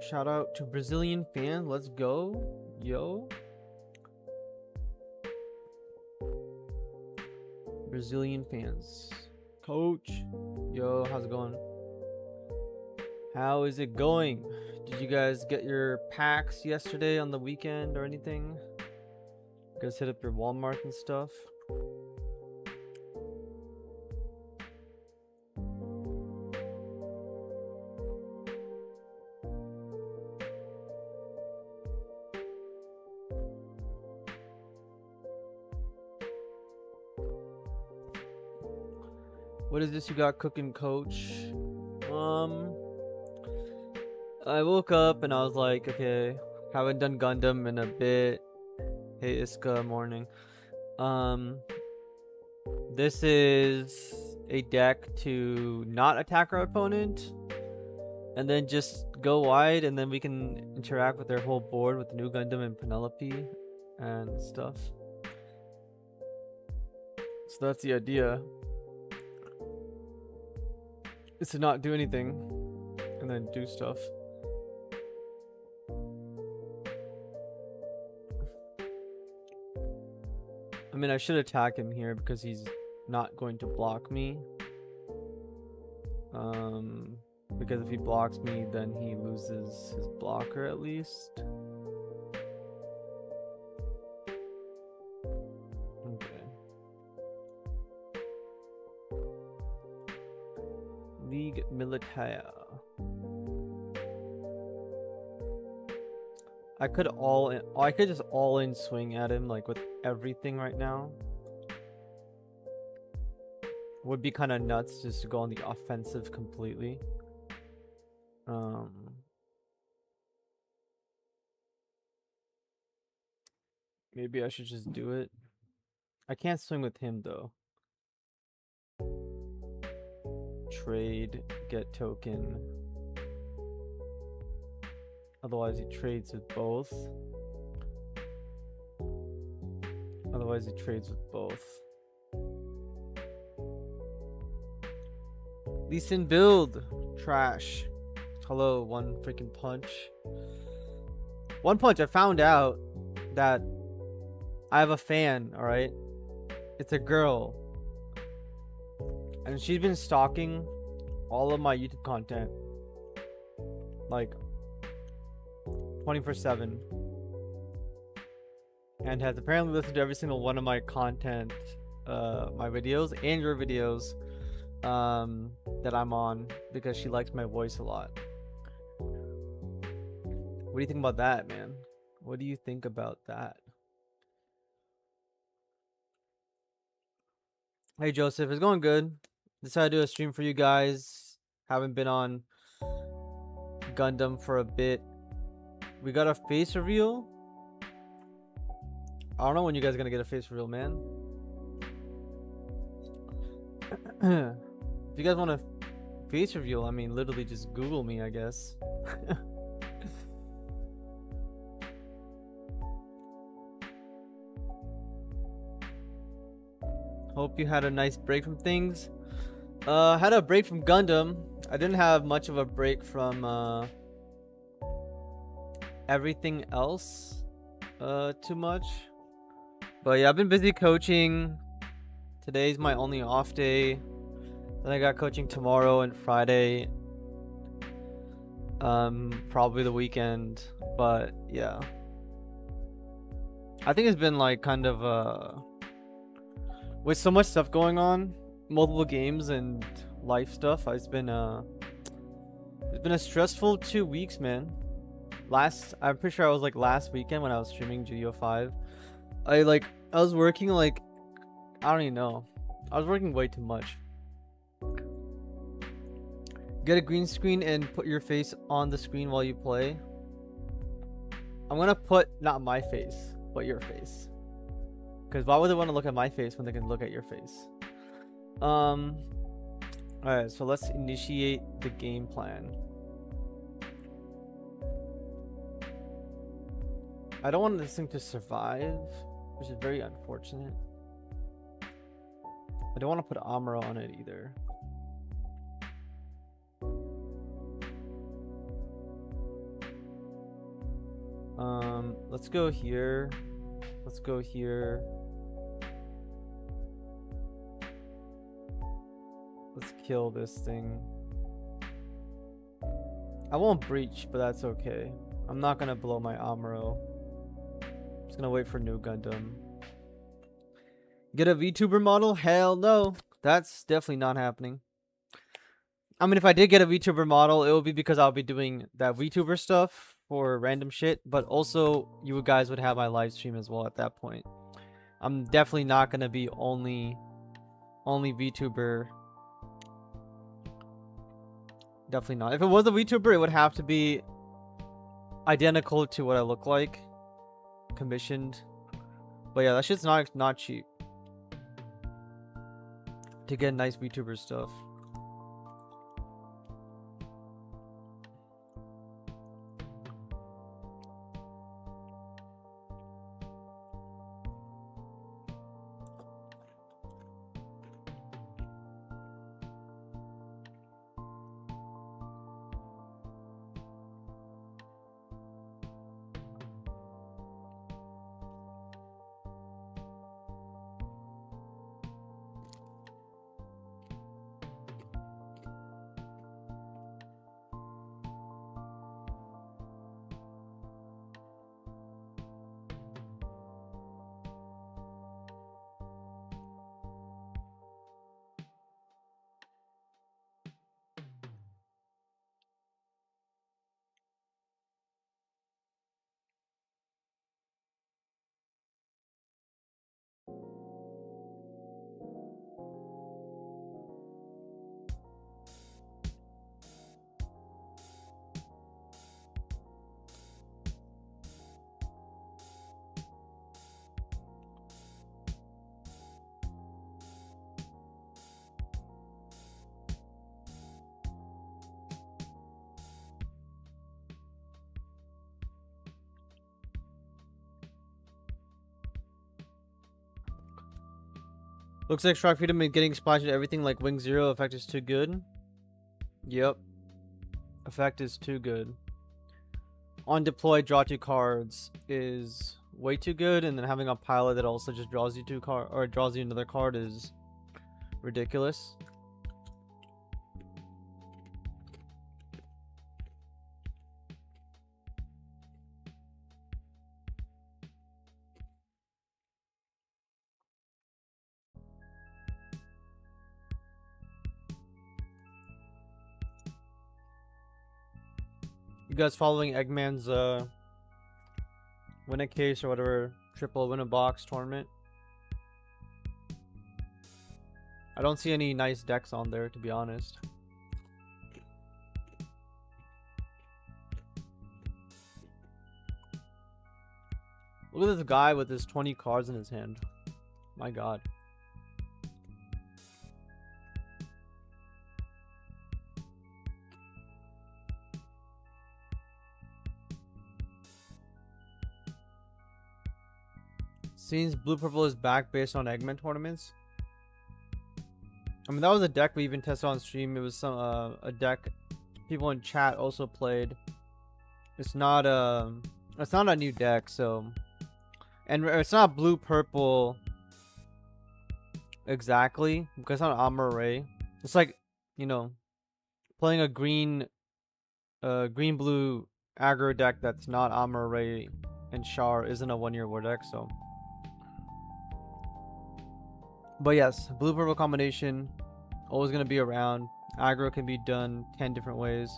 Shout out to Brazilian fan. Let's go. Yo. Brazilian fans. Coach. Yo, how's it going? How is it going? Did you guys get your packs yesterday on the weekend or anything? You guys hit up your Walmart and stuff? What is this you got cooking, coach? I woke up and I was like, okay, haven't done Gundam in a bit. Hey Iska, morning. This is a deck to not attack our opponent and then just go wide, and then we can interact with their whole board with the new Gundam and Penelope and stuff. So that's the idea. Is to not do anything and then do stuff. I mean, I should attack him here because he's not going to block me. Because if he blocks me, then he loses his blocker at least. Okay. League Militaire. I could just all in swing at him like with everything right now. Would be kind of nuts just to go on the offensive completely. Maybe I should just do it. I can't swing with him though. Trade, get token. Otherwise he trades with both. Decent build. Trash. Hello, one freaking punch. One punch, I found out that I have a fan, alright? It's a girl. And she's been stalking all of my YouTube content. Like 24/7. And has apparently listened to every single one of my content, my videos and your videos that I'm on, because she likes my voice a lot. What do you think about that, man? What do you think about that? Hey Joseph, it's going good. Decided to do a stream for you guys. Haven't been on Gundam for a bit. We got a face reveal. I don't know when you guys are gonna get a face reveal, man. If you guys want a face reveal, I mean, literally just Google me, I guess. Hope you had a nice break from things. Had a break from Gundam. I didn't have much of a break from everything else too much. But yeah, I've been busy coaching. Today's my only off day. Then I got coaching tomorrow and Friday. Probably the weekend. But yeah, I think it's been like kind of with so much stuff going on, multiple games and life stuff. It's been a stressful 2 weeks, man. I'm pretty sure I was like last weekend when I was streaming gd05. I was working like, I don't even know. I was working way too much. Get a green screen and put your face on the screen while you play. I'm gonna put not my face, but your face. Because why would they want to look at my face when they can look at your face? Alright, so let's initiate the game plan. I don't want this thing to survive, which is very unfortunate. I don't want to put armor on it either. Let's go here. Let's go here. Let's kill this thing. I won't breach, but that's okay. I'm not gonna blow my Amuro. Just gonna wait for new Gundam. Get a VTuber model? Hell no. That's definitely not happening. I mean, if I did get a VTuber model, it would be because I'll be doing that VTuber stuff for random shit, but also you guys would have my live stream as well at that point. I'm definitely not gonna be only VTuber. Definitely not. If it was a VTuber, it would have to be identical to what I look like, commissioned. But yeah, that shit's not cheap to get nice VTuber stuff. Looks like Shark Freedom is getting splashed at everything like Wing Zero. Effect is too good. Yep. Effect is too good. On deploy, draw 2 cards is way too good, and then having a pilot that also just draws you 2 cards or draws you another card is ridiculous. You guys following Eggman's win a case or whatever triple win a box tournament? I don't see any nice decks on there, to be honest. Look at this guy with his 20 cards in his hand. My god. Seems Blue Purple is back based on Eggman tournaments. I mean, that was a deck we even tested on stream. It was some a deck people in chat also played. It's not a new deck, so, and it's not Blue Purple exactly because it's not Armor Ray. It's like, you know, playing a green blue aggro deck that's not Armor Ray and Char isn't a 1-year war deck, so. But yes, blue purple combination always gonna be around. Aggro can be done 10 different ways.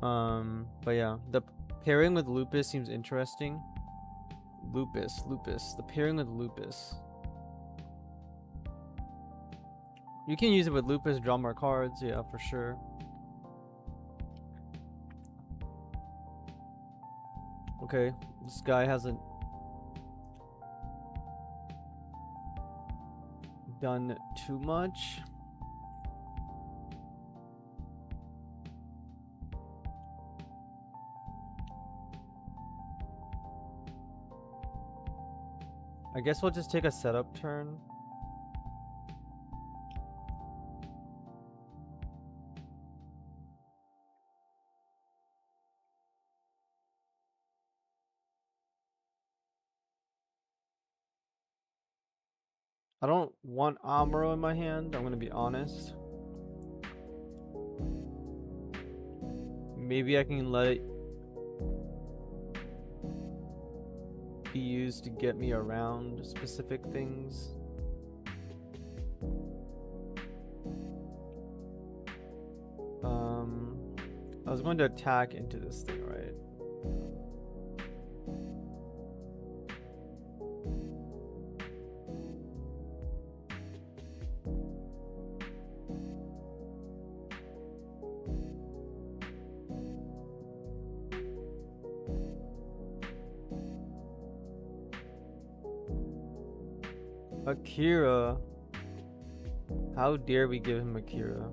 But yeah, the pairing with Lupus seems interesting. Lupus. The pairing with Lupus. You can use it with Lupus, draw more cards, yeah, for sure. Okay, this guy hasn't done too much. I guess we'll just take a setup turn. I don't want Amuro in my hand, I'm gonna be honest. Maybe I can let it be used to get me around specific things. I was going to attack into this thing, right? Akira. How dare we give him Akira?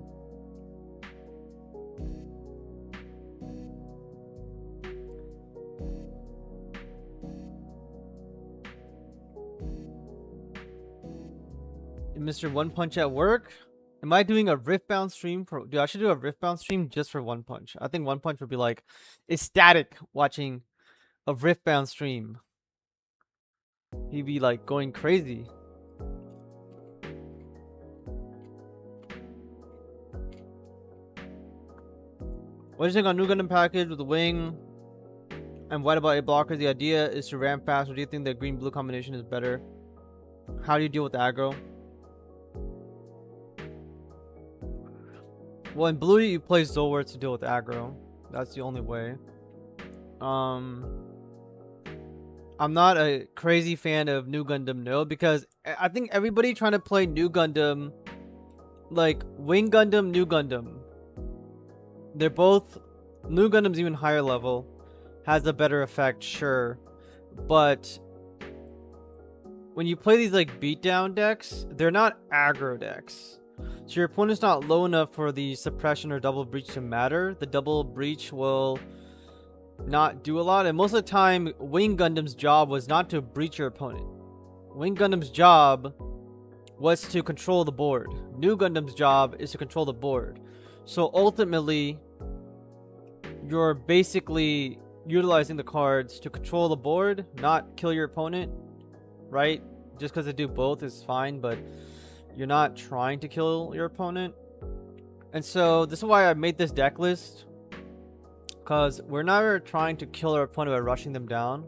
Mr. One Punch at work? Am I doing a Riftbound stream for? Dude, I should do a Riftbound stream just for One Punch. I think One Punch would be like ecstatic watching a Riftbound stream. He'd be like going crazy. What do you think on new Gundam package with the wing and white about 8 blockers? The idea is to ramp fast, or do you think the green-blue combination is better? How do you deal with aggro? Well, in blue you play Zolwart to deal with aggro. That's the only way. I'm not a crazy fan of new Gundam, no, because I think everybody trying to play new Gundam, like Wing Gundam, new Gundam, they're both, new Gundam's even higher level, has a better effect, sure, but when you play these like beatdown decks, they're not aggro decks. So your opponent's not low enough for the suppression or double breach to matter. The double breach will not do a lot, and most of the time Wing Gundam's job was not to breach your opponent. Wing Gundam's job was to control the board. New Gundam's job is to control the board. So ultimately you're basically utilizing the cards to control the board, not kill your opponent, right? Just because they do both is fine, but you're not trying to kill your opponent. And so this is why I made this deck list, because we're never trying to kill our opponent by rushing them down.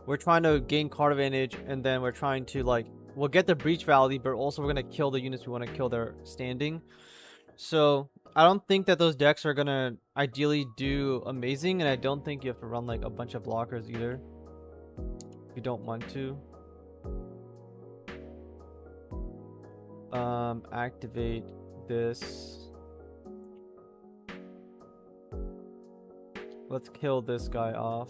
We're trying to gain card advantage, and then we're trying to, like, we'll get the breach value, but also we're going to kill the units we want to kill their standing. So I don't think that those decks are going to ideally do amazing, and I don't think you have to run like a bunch of blockers either if you don't want to. Activate this. Let's kill this guy off.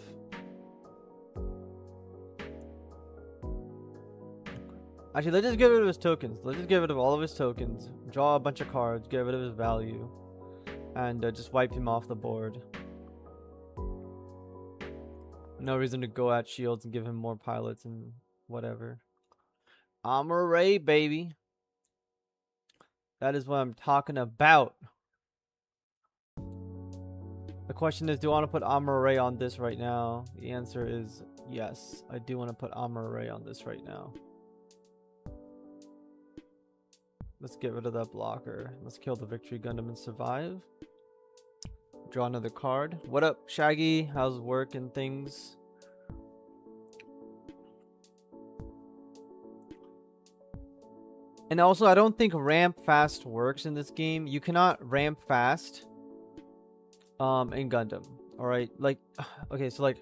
Actually, let's just get rid of his tokens. Let's just get rid of all of his tokens. Draw a bunch of cards, get rid of his value, and just wipe him off the board. No reason to go at shields and give him more pilots and whatever. Armor Ray, baby. That is what I'm talking about. The question is, do I want to put Armor Ray on this right now? The answer is yes. I do want to put Armor Ray on this right now. Let's get rid of that blocker. Let's kill the Victory Gundam and survive. Draw another card. What up, Shaggy? How's work and things? And also, I don't think ramp fast works in this game. You cannot ramp fast in Gundam. Alright? Like, okay, so like,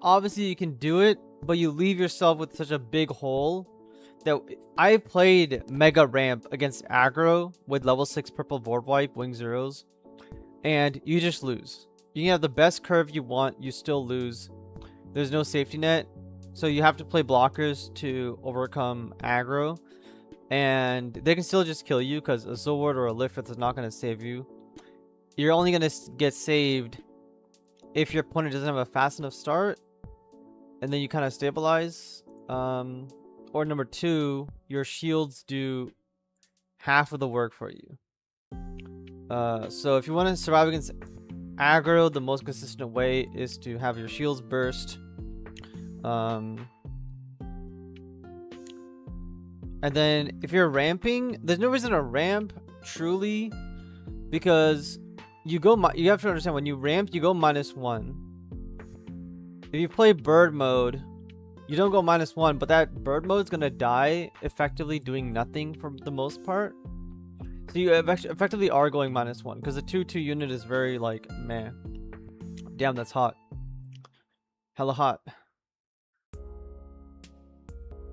obviously you can do it, but you leave yourself with such a big hole that I played Mega Ramp against aggro with level 6 purple board wipe, wing zeros, and you just lose. You can have the best curve you want, you still lose. There's no safety net, so you have to play blockers to overcome aggro, and they can still just kill you because a Zolwart or a Lifrith is not going to save you. You're only going to get saved if your opponent doesn't have a fast enough start, and then you kind of stabilize. Or number 2, your shields do half of the work for you. So if you want to survive against aggro, the most consistent way is to have your shields burst. And then if you're ramping, there's no reason to ramp truly, because you have to understand, when you ramp, you go -1. If you play bird mode, you don't go -1, but that bird mode is gonna die effectively doing nothing for the most part. So you effectively are going -1 because the 2/2 unit is very like meh. Damn, that's hot. Hella hot.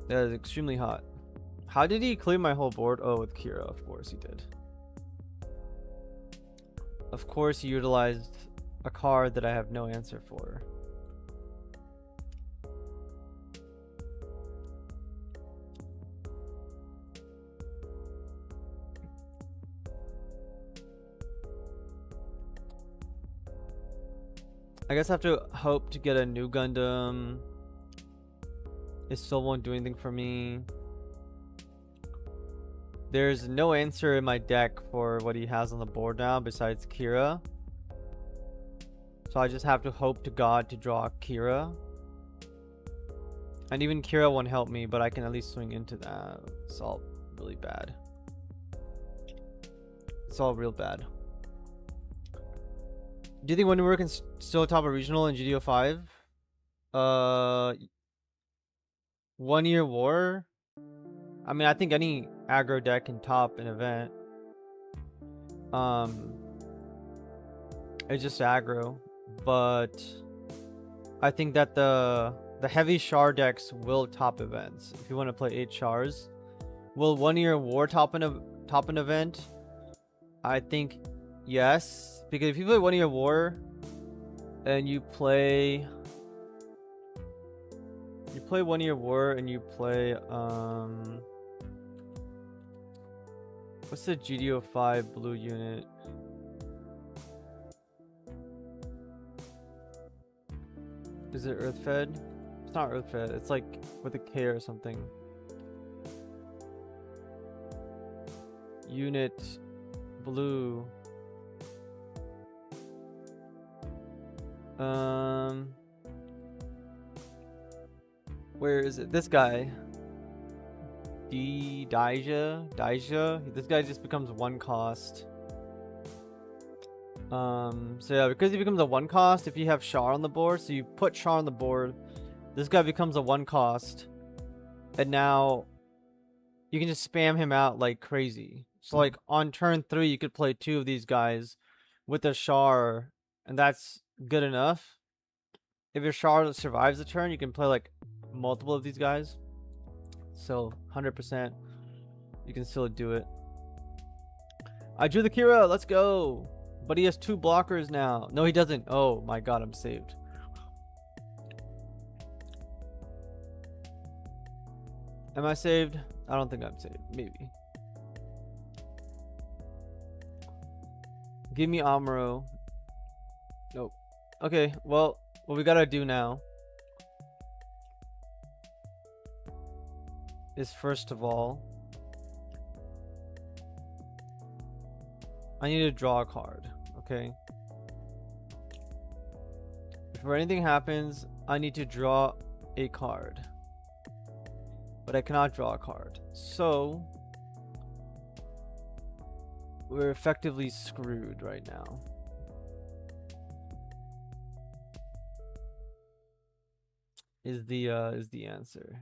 That is extremely hot. How did he clear my whole board? Oh, with Kira, of course he did. Of course he utilized a card that I have no answer for. I guess I have to hope to get a new Gundam. It still won't do anything for me. There's no answer in my deck for what he has on the board now besides Kira. So I just have to hope to God to draw Kira. And even Kira won't help me, but I can at least swing into that. It's all really bad. It's all real bad. Do you think Wonder Woman can still top a regional in gd05? 1 year war? I mean, I think any aggro deck can top an event. It's just aggro, but I think that the heavy char decks will top events. If you want to play 8 chars, will 1 year war top an event? I think yes, because if you play 1 year war and you play 1 year war and you play what's the gd05 blue unit? Is it earth fed? It's not earth fed, it's like with a K or something. Unit blue. Where is it? This guy. Daija. This guy just becomes 1 cost. So yeah, because he becomes a 1 cost if you have Char on the board, so you put Char on the board, this guy becomes a 1 cost, and now you can just spam him out like crazy. So like on turn 3 you could play 2 of these guys with a Char, and that's good enough. If your Char survives the turn, you can play like multiple of these guys. So 100% you can still do it. I drew the Kira, let's go. But he has 2 blockers now. No, he doesn't. Oh my god, I'm saved. Am I saved? I don't think I'm saved. Maybe. Give me Amuro. Nope. Okay, well, what we gotta do now is, first of all, I need to draw a card, okay? Before anything happens, I need to draw a card. But I cannot draw a card. So, we're effectively screwed right now. Is the answer.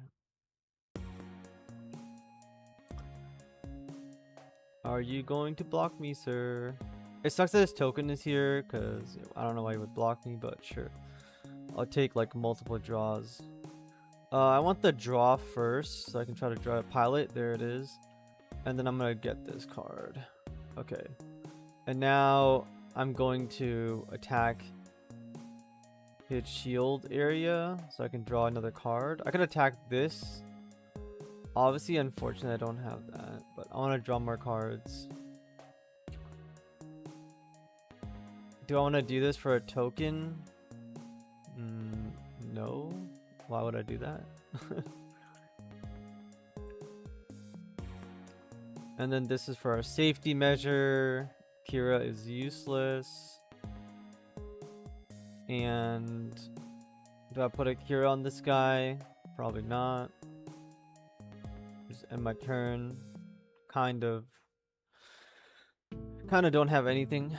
Are you going to block me, sir? It sucks that his token is here, because I don't know why he would block me, but sure. I'll take like multiple draws. I want the draw first, so I can try to draw a pilot. There it is. And then I'm going to get this card. Okay. And now I'm going to attack his shield area, so I can draw another card. I could attack this. Obviously, unfortunately, I don't have that, but I want to draw more cards. Do I want to do this for a token? No. Why would I do that? And then this is for our safety measure. Kira is useless. And do I put a Kira on this guy? Probably not. There's and my turn. Kind of don't have anything.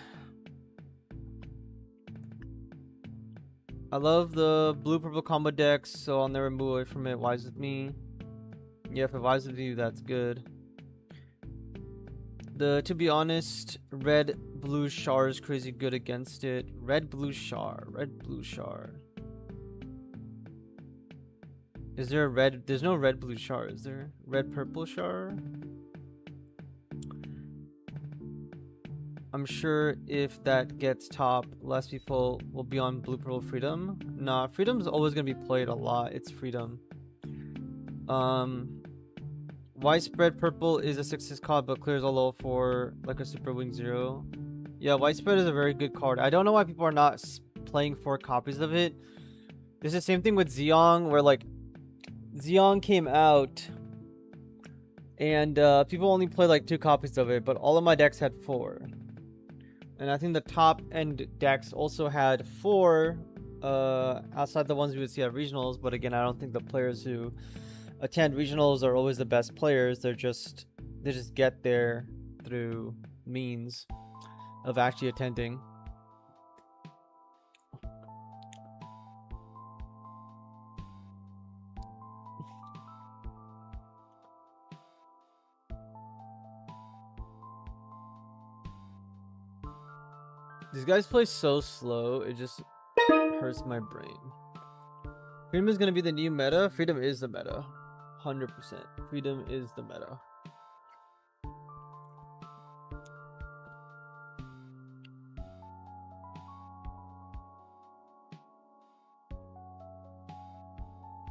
I love the blue purple combo decks, so I'll never move away from it. Wise with me. Yeah, if it vibes with you, that's good. To be honest, red blue Char is crazy good against it. Red blue Char. Is there a red? There's no red blue Char, is there? Red purple Char? I'm sure if that gets top, less people will be on blue purple Freedom. Nah, Freedom's always gonna be played a lot. It's Freedom. Widespread purple is a 6/6 card, but clears all level 4 like a Super Wing 0. Yeah, Widespread is a very good card. I don't know why people are not playing 4 copies of it. There's the same thing with Zeong, where like Zeong came out and people only play like 2 copies of it, but all of my decks had 4. And I think the top end decks also had 4 outside the ones we would see at regionals, but again, I don't think the players who attend regionals are always the best players. They just get there through means of actually attending. These guys play so slow, it just hurts my brain. Freedom is gonna be the new meta. Freedom is the meta. 100%. Freedom is the meta.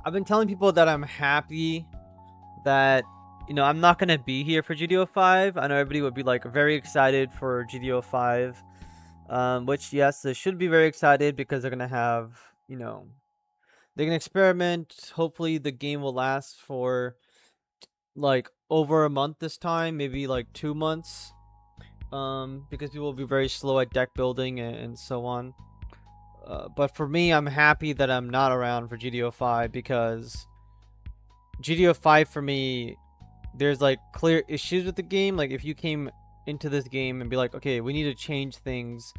I've been telling people that I'm happy that, you know, I'm not going to be here for gd05. I know everybody would be like very excited for gd05. Which, yes, they should be very excited because they're going to have, you know, they can experiment. Hopefully the game will last for like over a month this time, maybe like 2 months, because people will be very slow at deck building and so on. But for me, I'm happy that I'm not around for gd05 because gd05 for me, there's like clear issues with the game. Like if you came into this game and be like, okay, we need to change things,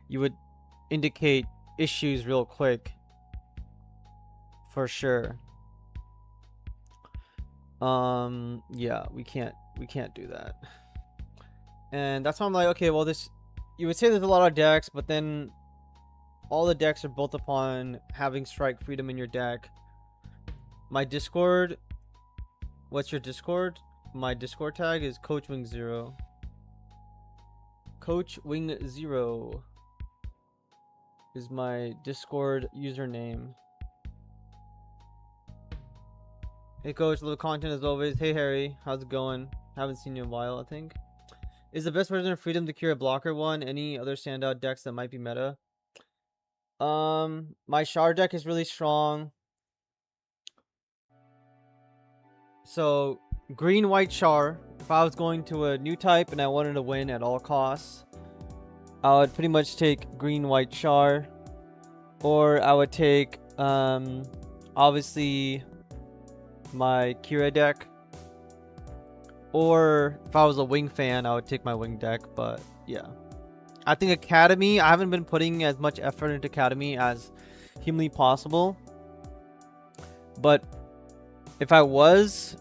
you would indicate issues real quick. For sure. Yeah, we can't do that. And that's why I'm like, okay, well, this, you would say there's a lot of decks, but then all the decks are built upon having strike freedom in your deck. My Discord, what's your Discord? My Discord tag is Coach Wing 0. Coach Wing 0 is my Discord username. Hey Coach, love the content as always. Hey Harry, how's it going? Haven't seen you in a while, I think. Is the best version of Freedom to cure a blocker one? Any other standout decks that might be meta? My Char deck is really strong. So, green white Char. If I was going to a new type and I wanted to win at all costs, I would pretty much take green white Char. Or I would take obviously my Kira deck. Or if I was a Wing fan, I would take my Wing deck, but yeah. I think Academy, I haven't been putting as much effort into Academy as humanly possible. But if I was,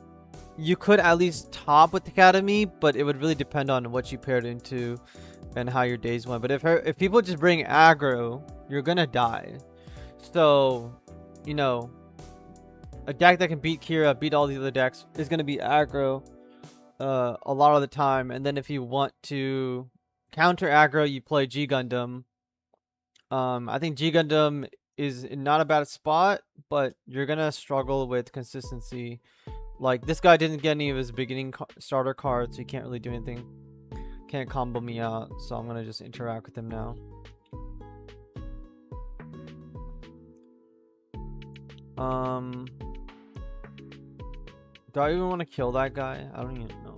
you could at least top with Academy, but it would really depend on what you paired into and how your days went. But if people just bring aggro, you're gonna die. So, you know, a deck that can beat Kira, beat all the other decks, is gonna be aggro a lot of the time. And then if you want to counter aggro, you play G Gundam. I think G Gundam is not a bad spot, but you're gonna struggle with consistency. Like this guy didn't get any of his beginning starter cards, so he can't really do anything. Can't combo me out, so I'm gonna just interact with him now. Do I even want to kill that guy? I don't even know.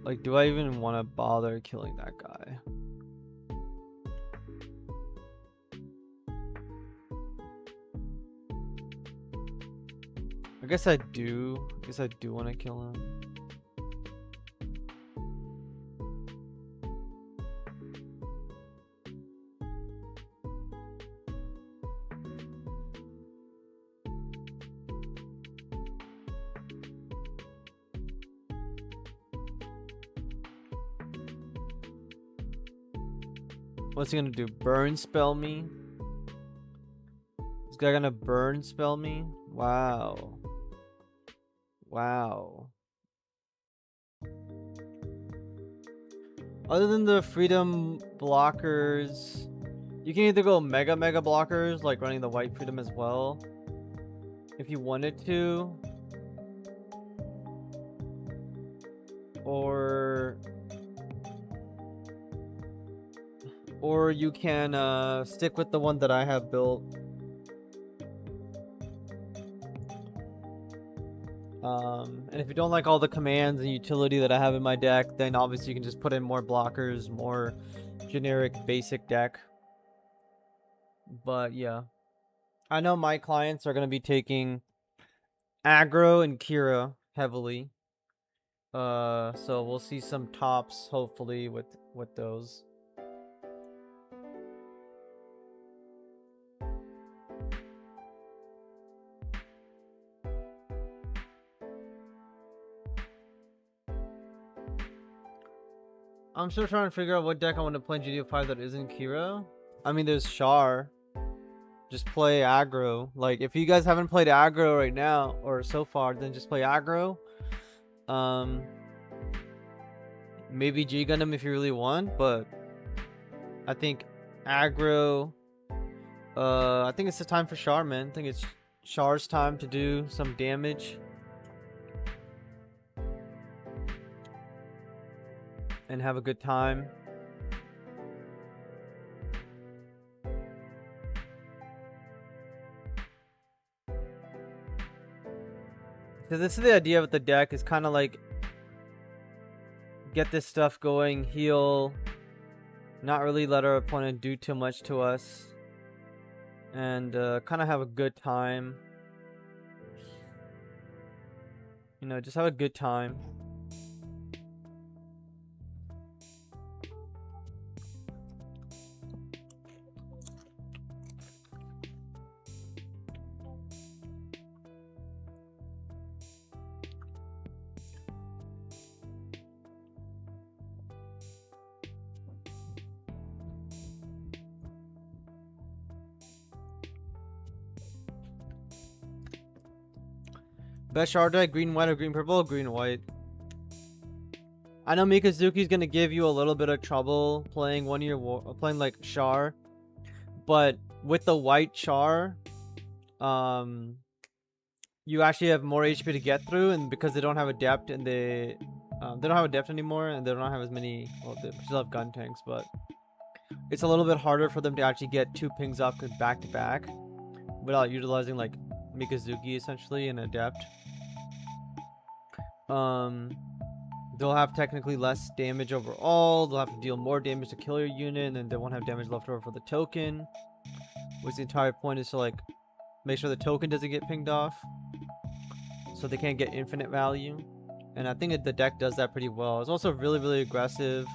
Like, do I even want to bother killing that guy? I guess I do. I guess I do want to kill him. What's he gonna do? Burn spell me? This guy gonna burn spell me? Wow. Wow. Other than the freedom blockers, you can either go mega blockers, like running the white freedom as well, if you wanted to. Or you can stick with the one that I have built. And if you don't like all the commands and utility that I have in my deck, then obviously you can just put in more blockers, more generic basic deck. But yeah, I know my clients are going to be taking aggro and Kira heavily. So we'll see some tops hopefully with those. I'm still trying to figure out what deck I want to play in gd05 that isn't Kira. I mean, there's Char. Just play aggro. Like, if you guys haven't played aggro right now, or so far, then just play aggro. Maybe G Gundam if you really want, but I think aggro. I think it's the time for Char, man. I think it's Char's time to do some damage. And have a good time. So this is the idea with the deck, is kind of like get this stuff going, heal, not really let our opponent do too much to us, and kind of have a good time. You know, just have a good time. Best Char deck, green, white, or green, purple? Green, white. I know Mikazuki's gonna give you a little bit of trouble playing playing like Char, but with the white Char, you actually have more HP to get through, and because they don't have Adept and they don't have Adept anymore, and they don't have as many. Well, they still have gun tanks, but it's a little bit harder for them to actually get 2 pings off back to back without utilizing like Mikazuki essentially and Adept. They'll have technically less damage overall. They'll have to deal more damage to kill your unit, and then they won't have damage left over for the token. Which the entire point is to like make sure the token doesn't get pinged off, so they can't get infinite value. And I think that the deck does that pretty well. It's also really aggressive.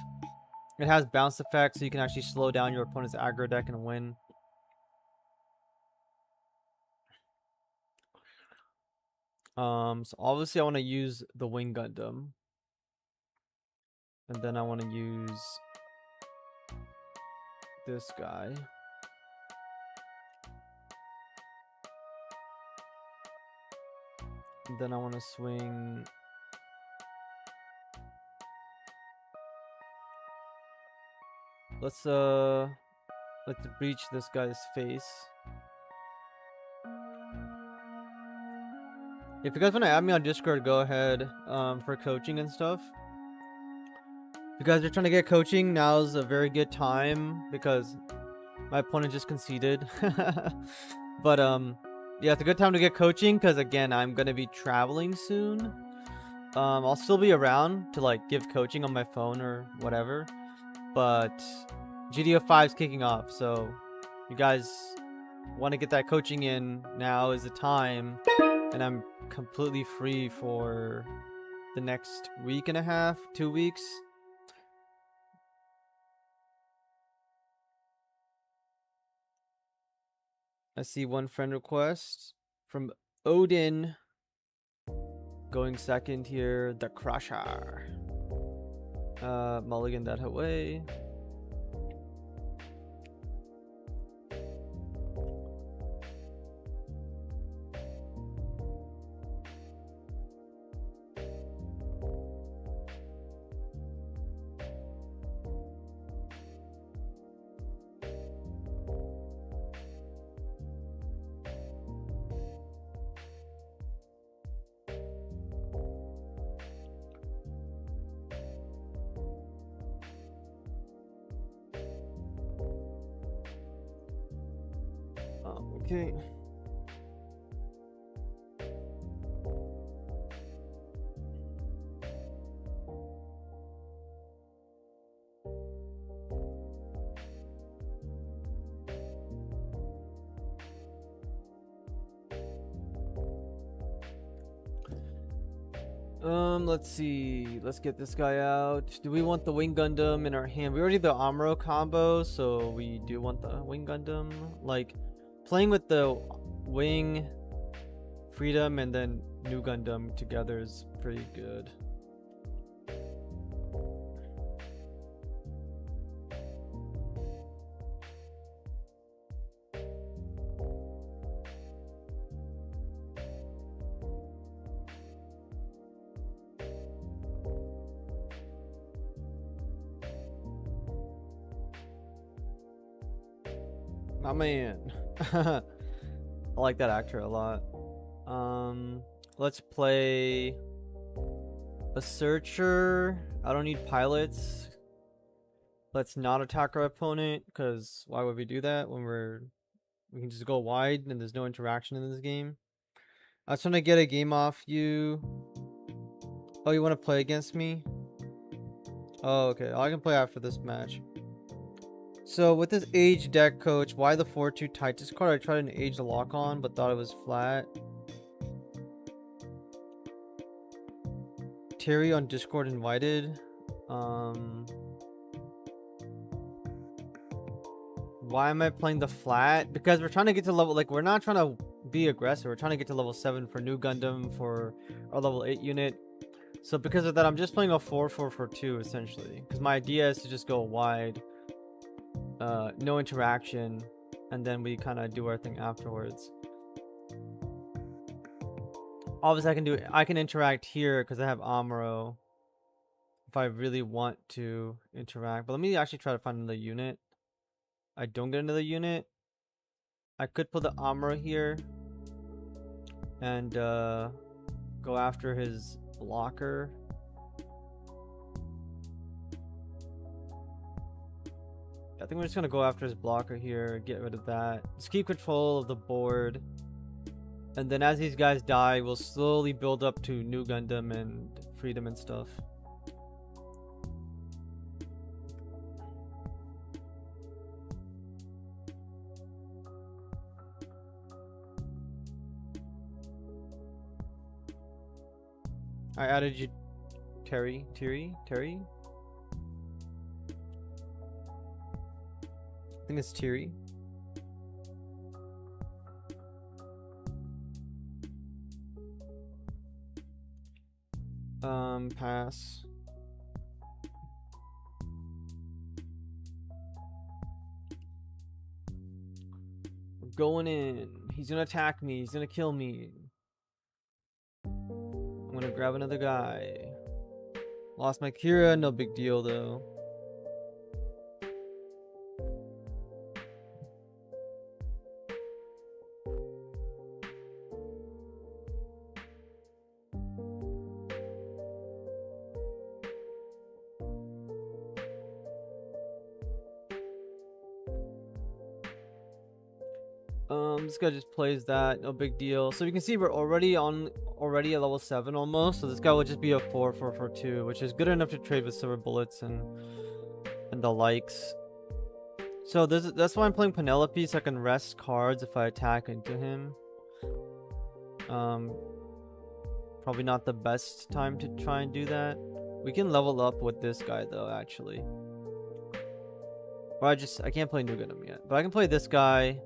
It has bounce effects, so you can actually slow down your opponent's aggro deck and win. So obviously I want to use the Wing Gundam. And then I want to use this guy. And then I want to swing let's breach this guy's face. If you guys want to add me on Discord, go ahead for coaching and stuff. If you guys are trying to get coaching, now's a very good time because my opponent just conceded. But yeah, it's a good time to get coaching because again, I'm gonna be traveling soon. I'll still be around to like give coaching on my phone or whatever, but gd05 is kicking off, so you guys want to get that coaching in, now is the time. And I'm completely free for the next week and a half, 2 weeks. I see one friend request from Odin. Going second here, the Crusher. Mulligan that away. Okay. Let's see. Let's get this guy out. Do we want the Wing Gundam in our hand? We already did the Amuro combo, so we do want the Wing Gundam. Like, playing with the Wing, Freedom, and then New Gundam together is pretty good. My man. I like that actor a lot. Let's play a searcher. I don't need pilots. Let's not attack our opponent, because why would we do that when we can just go wide and there's no interaction in this game. I was trying to get a game off you. Oh, you want to play against me? Oh, okay. I can play after this match. So with this age deck, coach, why the 4-2 Titus card? I tried an age lock on, but thought it was flat. Terry on Discord invited. Why am I playing the flat? Because we're trying to get to level, like, we're not trying to be aggressive. We're trying to get to level 7 for New Gundam for our level 8 unit. So because of that, I'm just playing a 4-4-4-2 essentially. Because my idea is to just go wide. No interaction, and then we kind of do our thing afterwards. Obviously I can interact here because I have Amuro if I really want to interact, but let me actually try to find another unit. I don't get another unit. I could put the Amuro here and go after his blocker. I think we're just gonna go after his blocker here, get rid of that. Just keep control of the board. And then as these guys die, we'll slowly build up to New Gundam and Freedom and stuff. I added you, Terry? I think it's Tiri. Pass. We're going in. He's gonna attack me. He's gonna kill me. I'm gonna grab another guy. Lost my Kira. No big deal though. This guy just plays that, no big deal. So you can see we're already at level 7 almost. So this guy will just be a 4-4-4-2, which is good enough to trade with silver bullets and the likes. So that's why I'm playing Penelope, so I can rest cards if I attack into him. Probably not the best time to try and do that. We can level up with this guy though, actually. Or I can't play New Gundam yet. But I can play this guy.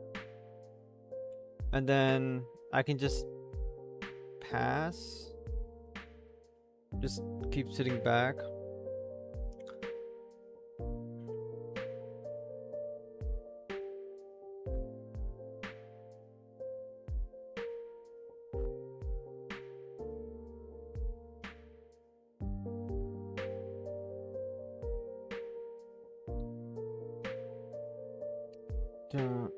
And then I can just pass. Just keep sitting back. Dun.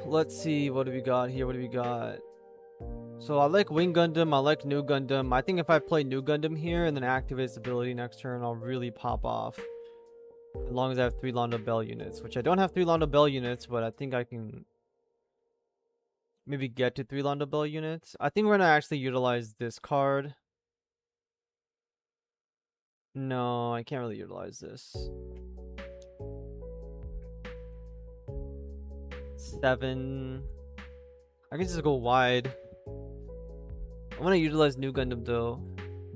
Let's see, what do we got here? What do we got? So I like Wing Gundam, I like New Gundam. I think if I play New Gundam here and then activate its ability next turn, I'll really pop off. As long as I have 3 Londo Bell units, which I don't have 3 Londo Bell units, but I think I can maybe get to 3 Londo Bell units. I think we're gonna actually utilize this card. No, I can't really utilize this. 7. I can just go wide. I want to utilize New Gundam though,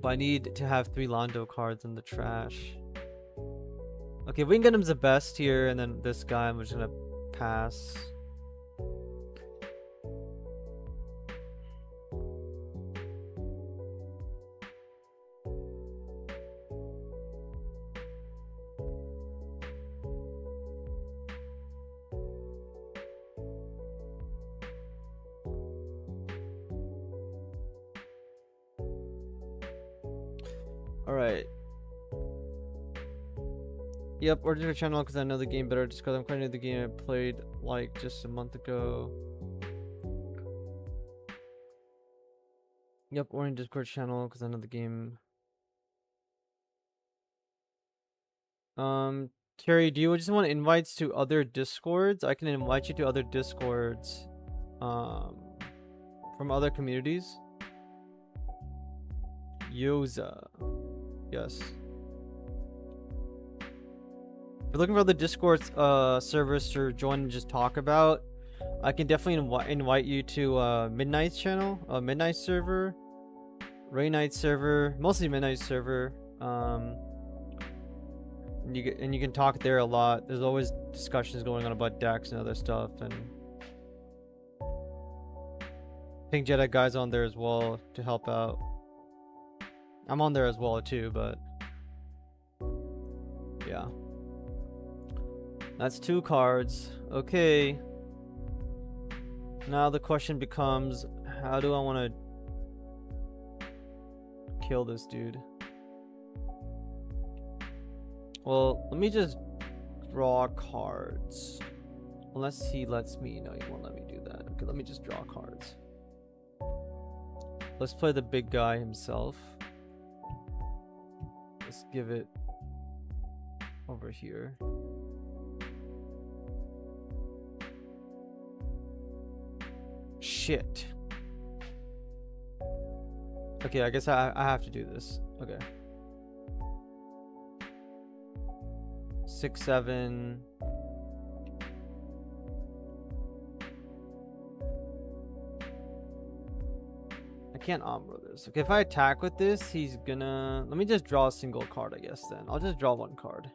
but I need to have 3 Londo cards in the trash. Okay, Wing Gundam's the best here, and then this guy I'm just gonna pass. Alright. Yep, order your channel because I know the game better, just because I'm quite new to the game I played like just a month ago. Yep, or in Discord channel because I know the game. Terry, do you just want invites to other Discords? I can invite you to other Discords from other communities. Yoza. Yes. If you're looking for other Discord servers to join and just talk about, I can definitely invite you to Midnight's channel, Midnight server, Ray Night server, mostly Midnight server. And you can talk there a lot. There's always discussions going on about decks and other stuff, and Pink Jedi guy's on there as well to help out. I'm on there as well too, but yeah. That's 2 cards. Okay. Now the question becomes, how do I want to kill this dude? Well, let me just draw cards. Unless he lets me. No, he won't let me do that. Okay, let me just draw cards. Let's play the big guy himself. Let's give it over here. Shit. Okay, I guess I have to do this. Okay. 6, 7. I can't Umbro this. Okay, if I attack with this, he's gonna... Let me just draw a single card, I guess, then. I'll just draw 1 card.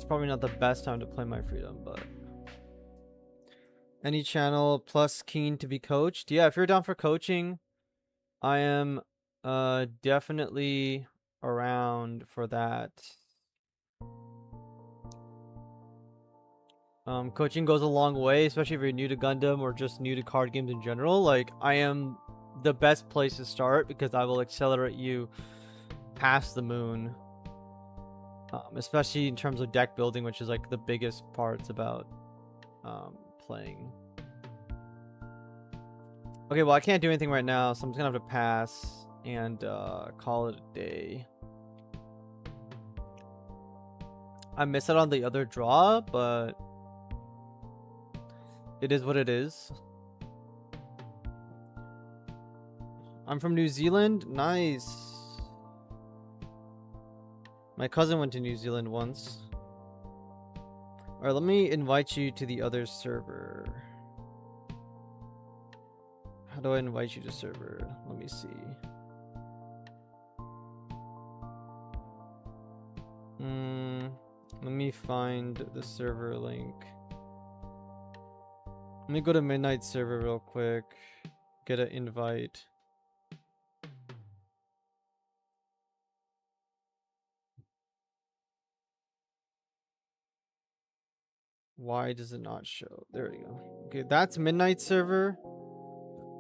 Probably not the best time to play my freedom, but any channel plus keen to be coached. Yeah, if you're down for coaching, I am definitely around for that. Coaching goes a long way, especially if you're new to Gundam or just new to card games in general. Like, I am the best place to start because I will accelerate you past the moon. Especially in terms of deck building, which is like the biggest parts about playing. Okay, well I can't do anything right now, so I'm just gonna have to pass and call it a day. I missed out on the other draw, but it is what it is. I'm from New Zealand. Nice. My cousin went to New Zealand once. Alright, let me invite you to the other server. How do I invite you to server? Let me see. Let me find the server link. Let me go to Midnight server real quick. Get an invite. Why does it not show? There we go. Okay, that's Midnight server.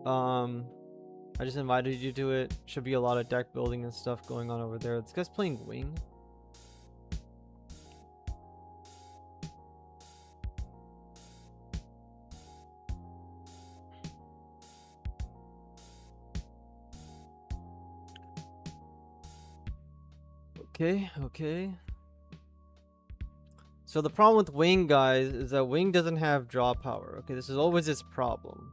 I just invited you to it. Should be a lot of deck building and stuff going on over there. This guy's playing Wing. Okay. So the problem with Wing, guys, is that Wing doesn't have draw power. Okay, this is always its problem.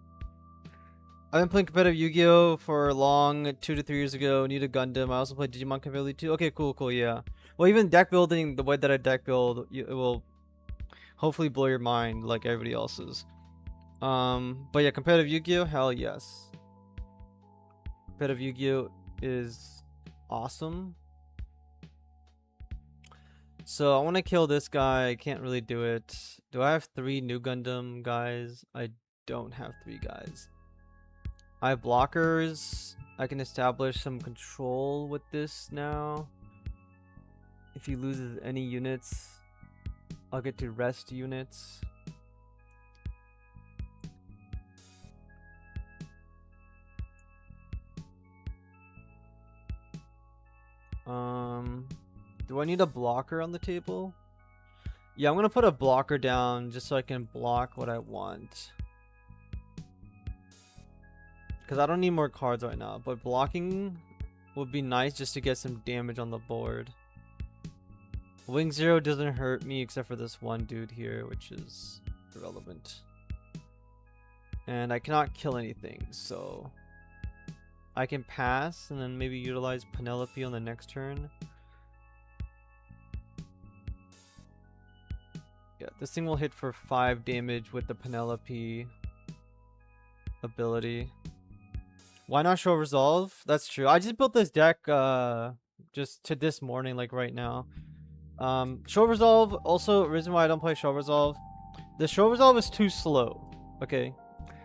I've been playing competitive Yu-Gi-Oh for long, 2 to 3 years ago. New to Gundam. I also played Digimon competitively too. Okay, cool, yeah. Well, even deck building, the way that I deck build, it will hopefully blow your mind like everybody else's. But yeah, competitive Yu-Gi-Oh, hell yes. Competitive Yu-Gi-Oh is awesome. So I want to kill this guy. I can't really do it. Do I have 3 new Gundam guys? I don't have 3 guys. I have blockers. I can establish some control with this now. If he loses any units, I'll get to rest units. Do I need a blocker on the table? Yeah, I'm gonna put a blocker down just so I can block what I want. Because I don't need more cards right now, but blocking would be nice just to get some damage on the board. Wing Zero doesn't hurt me except for this one dude here, which is irrelevant. And I cannot kill anything, so I can pass and then maybe utilize Penelope on the next turn. Yeah, this thing will hit for 5 damage with the Penelope ability. Why not show resolve? That's true. I just built this deck just to this morning, like right now. Show resolve, also reason why I don't play show resolve. The show resolve is too slow. Okay.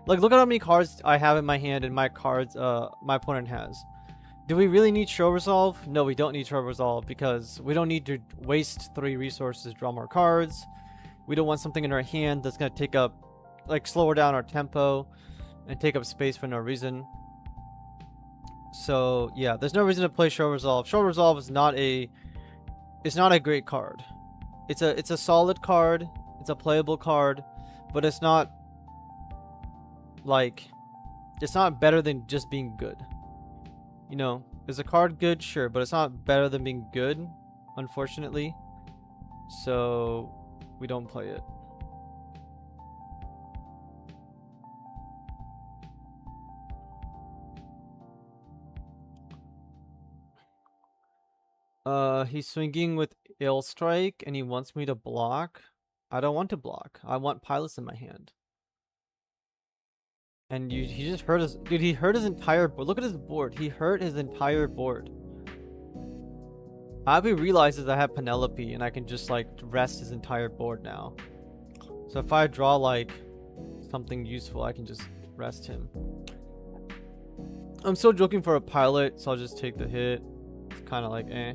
Like look at how many cards I have in my hand and my cards my opponent has. Do we really need show resolve? No, we don't need show resolve because we don't need to waste 3 resources to draw more cards. We don't want something in our hand that's gonna take up, like, slow down our tempo and take up space for no reason. So yeah, there's no reason to play show resolve. Show resolve is not a, it's not a great card. It's a solid card. It's a playable card, but it's not like, it's not better than just being good. You know, is a card good? Sure, but it's not better than being good, unfortunately. So we don't play it. He's swinging with Ill Strike and he wants me to block. I don't want to block. I want pilots in my hand. And he just hurt his, dude, he hurt his entire board. Look at his board. He hurt his entire board. I hope he realizes I have Penelope and I can just like rest his entire board now. So if I draw like something useful, I can just rest him. I'm still joking for a pilot, so I'll just take the hit. It's kind of like eh.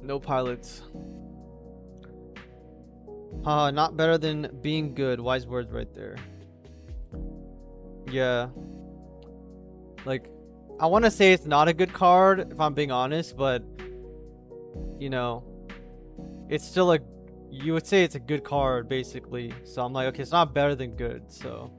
No pilots. Not better than being good. Wise words right there. Yeah. Like, I want to say it's not a good card if I'm being honest, but you know, it's still a, you would say it's a good card basically. So I'm like, okay, it's not better than good. So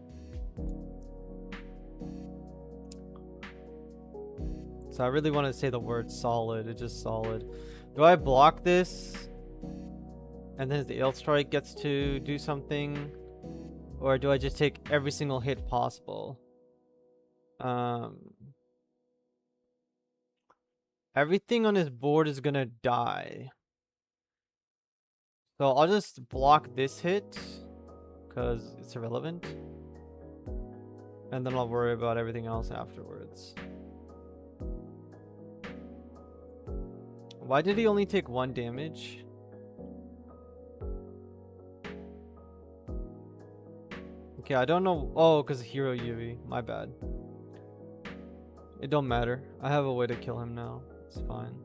I really want to say the word solid. It's just solid. Do I block this and then the L strike gets to do something, or do I just take every single hit possible? Everything on his board is gonna die. So I'll just block this hit because it's irrelevant. And then I'll worry about everything else afterwards. Why did he only take 1 damage? Okay, I don't know. Oh, because Hero Yui. My bad. It don't matter. I have a way to kill him now. It's fine.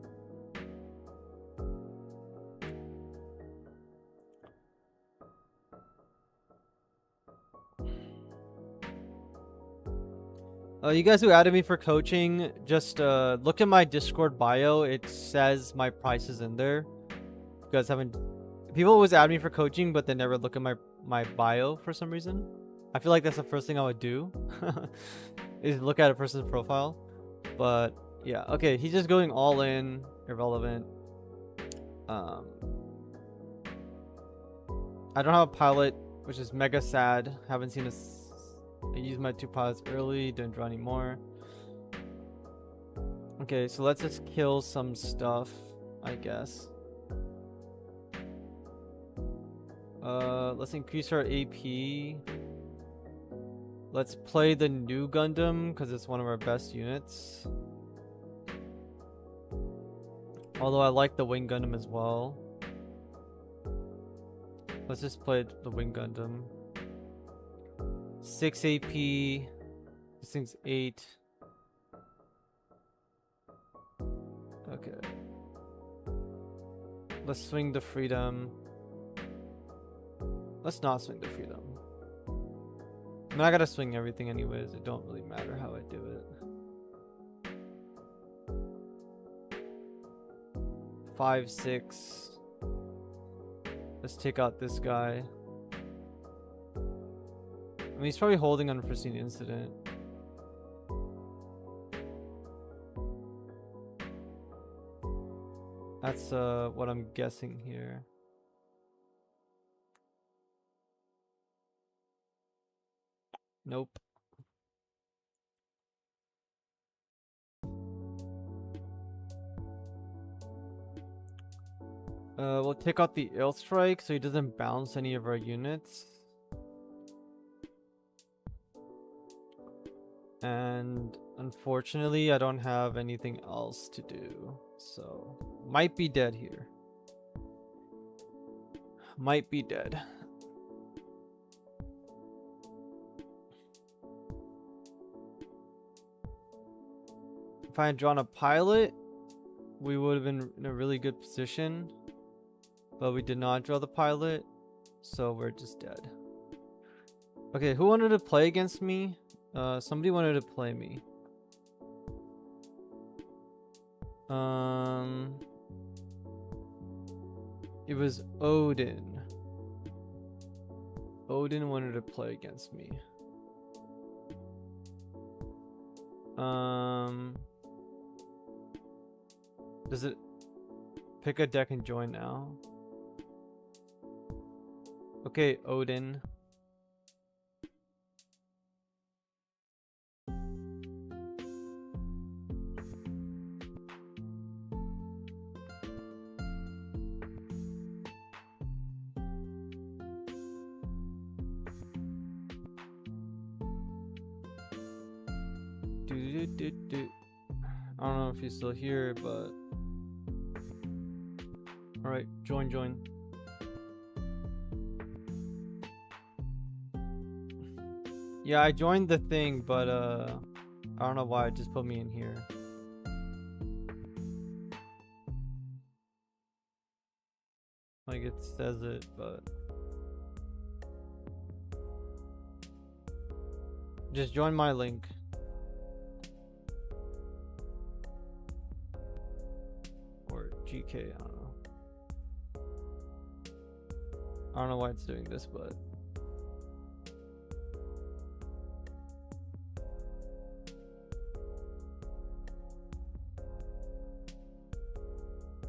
You guys who added me for coaching, just look at my Discord bio. It says my price is in there. You guys haven't... People always add me for coaching, but they never look at my bio for some reason. I feel like that's the first thing I would do. Is look at a person's profile. But yeah, okay, he's just going all in, irrelevant. I don't have a pilot, which is mega sad. Haven't seen I used my 2 pilots early, didn't draw any more. Okay, so let's just kill some stuff, I guess. Let's increase our AP. Let's play the new Gundam because it's one of our best units. Although I like the Wing Gundam as well. Let's just play the Wing Gundam. 6 AP. This thing's 8. Okay. Let's swing the Freedom. Let's not swing the Freedom. I mean, I gotta swing everything anyways. It don't really matter how I do it. 5, 6. Let's take out this guy. I mean, he's probably holding unforeseen incident. That's what I'm guessing here. Nope. We'll take out the ill strike so he doesn't bounce any of our units. And unfortunately, I don't have anything else to do. So, might be dead here. Might be dead. If I had drawn a pilot, we would have been in a really good position. But we did not draw the pilot, so we're just dead. Okay, who wanted to play against me? Somebody wanted to play me. It was Odin. Odin wanted to play against me. Does it pick a deck and join now? Okay, Odin. I don't know if he's still here, but alright, join. Yeah, I joined the thing, but I don't know why it just put me in here. Like it says it, but just join my link. GK. I don't know. I don't know why it's doing this, but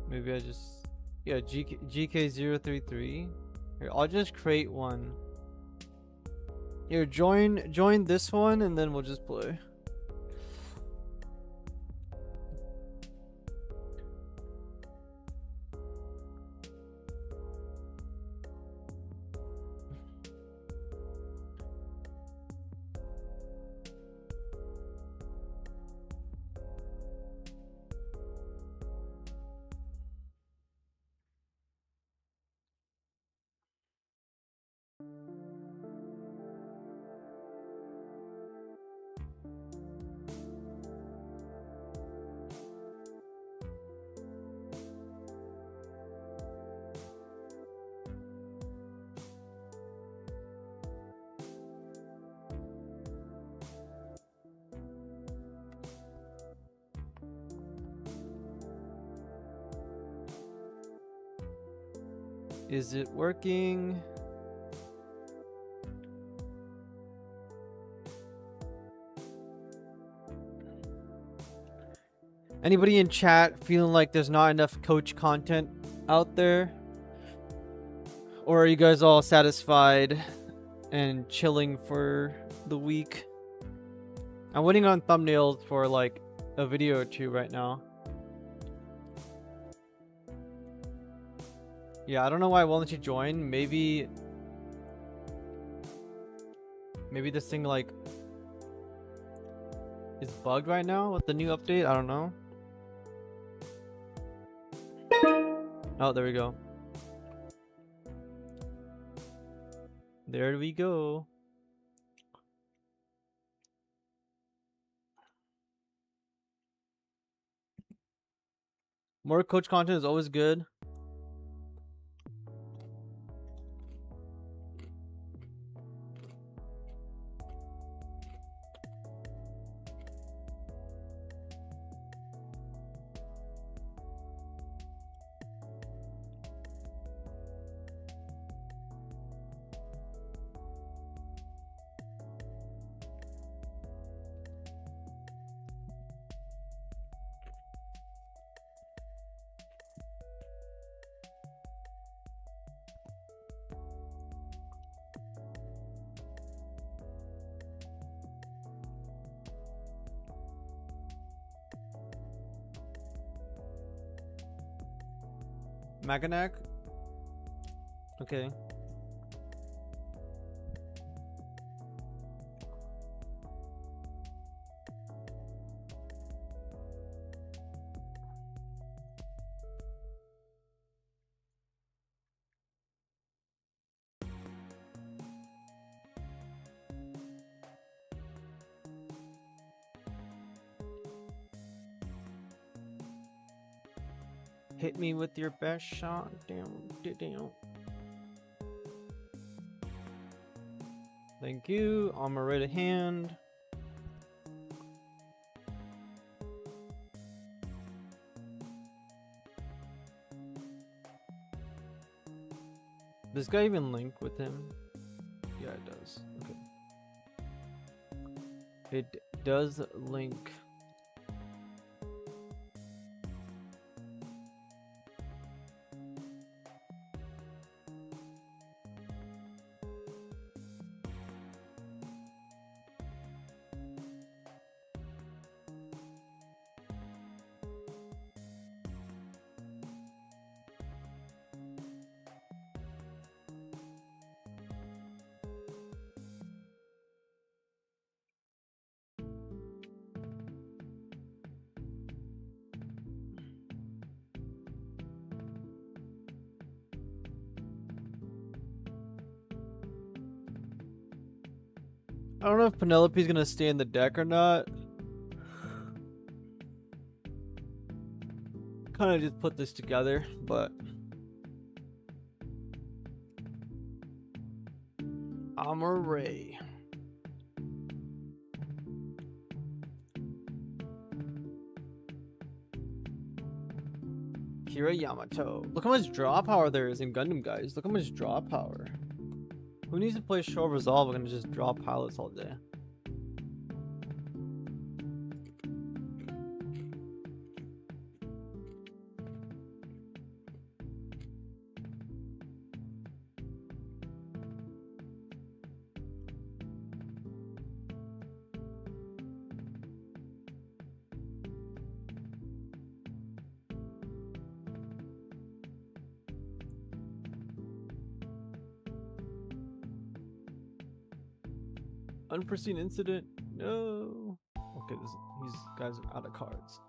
maybe I just, yeah, GK033. Here, I'll just create one. Here, join this one, and then we'll just play. Is it working? Anybody in chat feeling like there's not enough coach content out there? Or are you guys all satisfied and chilling for the week? I'm waiting on thumbnails for like a video or two right now. Yeah, I don't know why it won't let you join. Maybe this thing like is bugged right now with the new update. I don't know. Oh, there we go. There we go. More coach content is always good. Maganak? Okay. Hit me with your best shot. Damn. Thank you. On my right hand. Does this guy even link with him? Yeah, it does. Okay. It does link. I don't know if Penelope's gonna stay in the deck or not. Kind of just put this together, but I'm a Ray. Akira Yamato. Look how much draw power there is in Gundam, guys. Look how much draw power. Who needs to play Shore Resolve? We're gonna just draw pilots all day. Unforeseen incident. No. Okay, these guys are out of cards.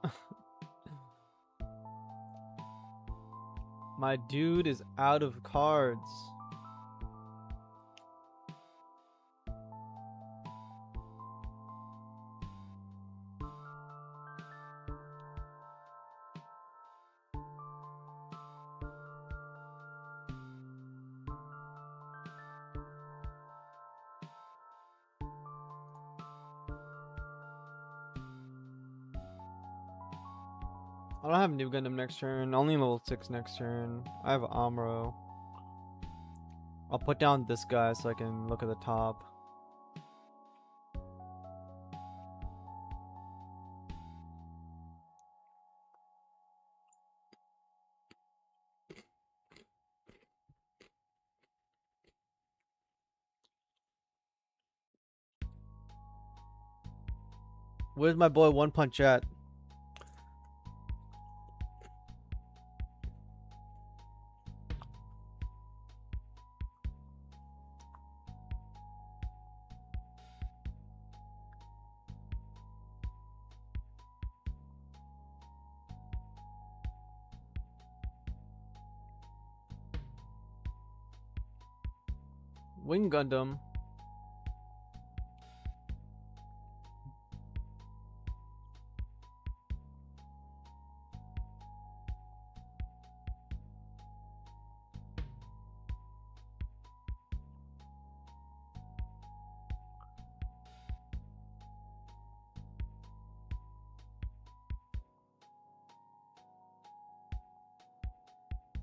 My dude is out of cards. I don't have New Gundam next turn. Only level 6 next turn. I have Amuro. I'll put down this guy so I can look at the top. Where's my boy One Punch at? Wing Gundam.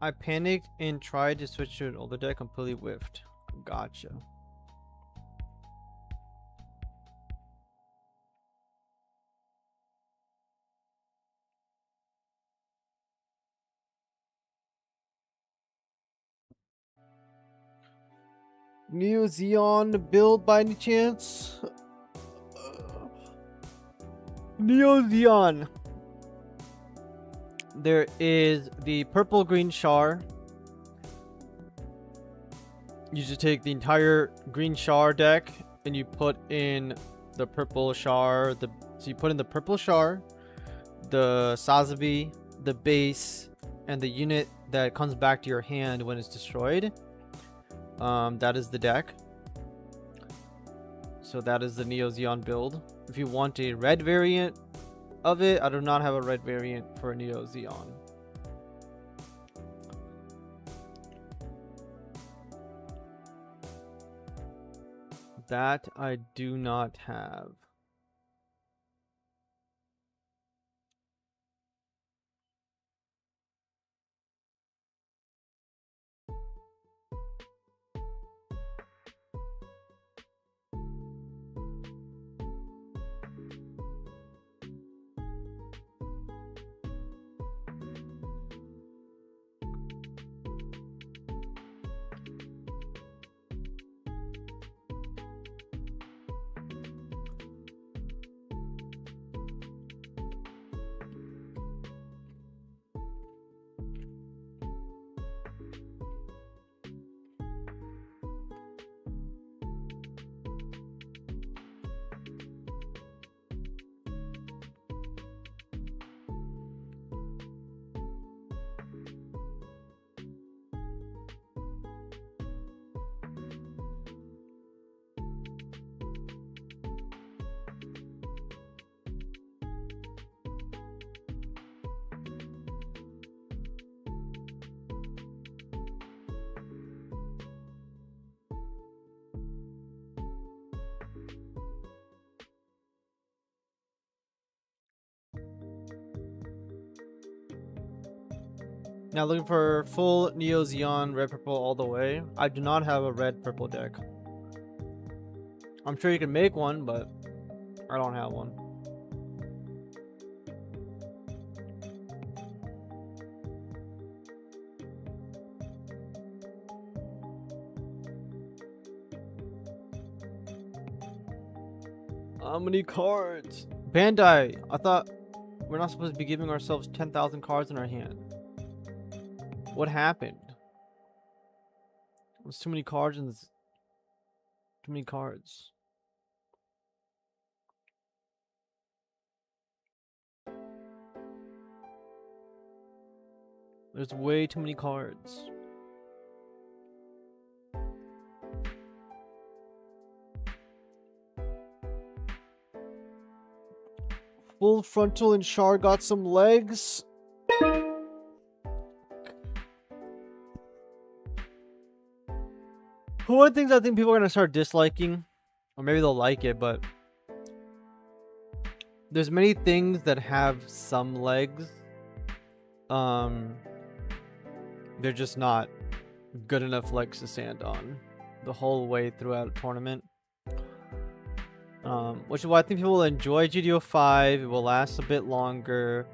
I panicked and tried to switch to an older deck, completely whiffed. Gotcha. Neo Zeon build by any chance? Neo Zeon. There is the purple green char. You just take the entire green char deck and you put in the purple char. So you put in the purple char, the Sazabi, the base, and the unit that comes back to your hand when it's destroyed. That is the deck. So that is the Neo Zeon build. If you want a red variant of it, I do not have a red variant for Neo Zeon. That I do not have. Now looking for full Neo Xeon red purple all the way. I do not have a red purple deck. I'm sure you can make one, but I don't have one. How many cards? Bandai, I thought we're not supposed to be giving ourselves 10,000 cards in our hand. What happened? There's too many cards and too many cards. There's way too many cards. Full frontal and Char got some legs. One of the things I think people are gonna start disliking, or maybe they'll like it, but there's many things that have some legs. They're just not good enough legs to stand on the whole way throughout a tournament. Which is why I think people will enjoy gd05. It will last a bit longer,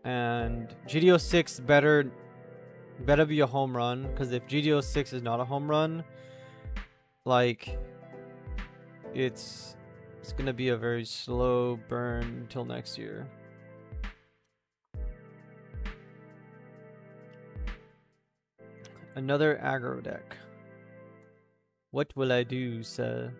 and gd06 better be a home run, because if gd06 is not a home run, like it's gonna be a very slow burn until next year. Another aggro deck. What will I do, sir?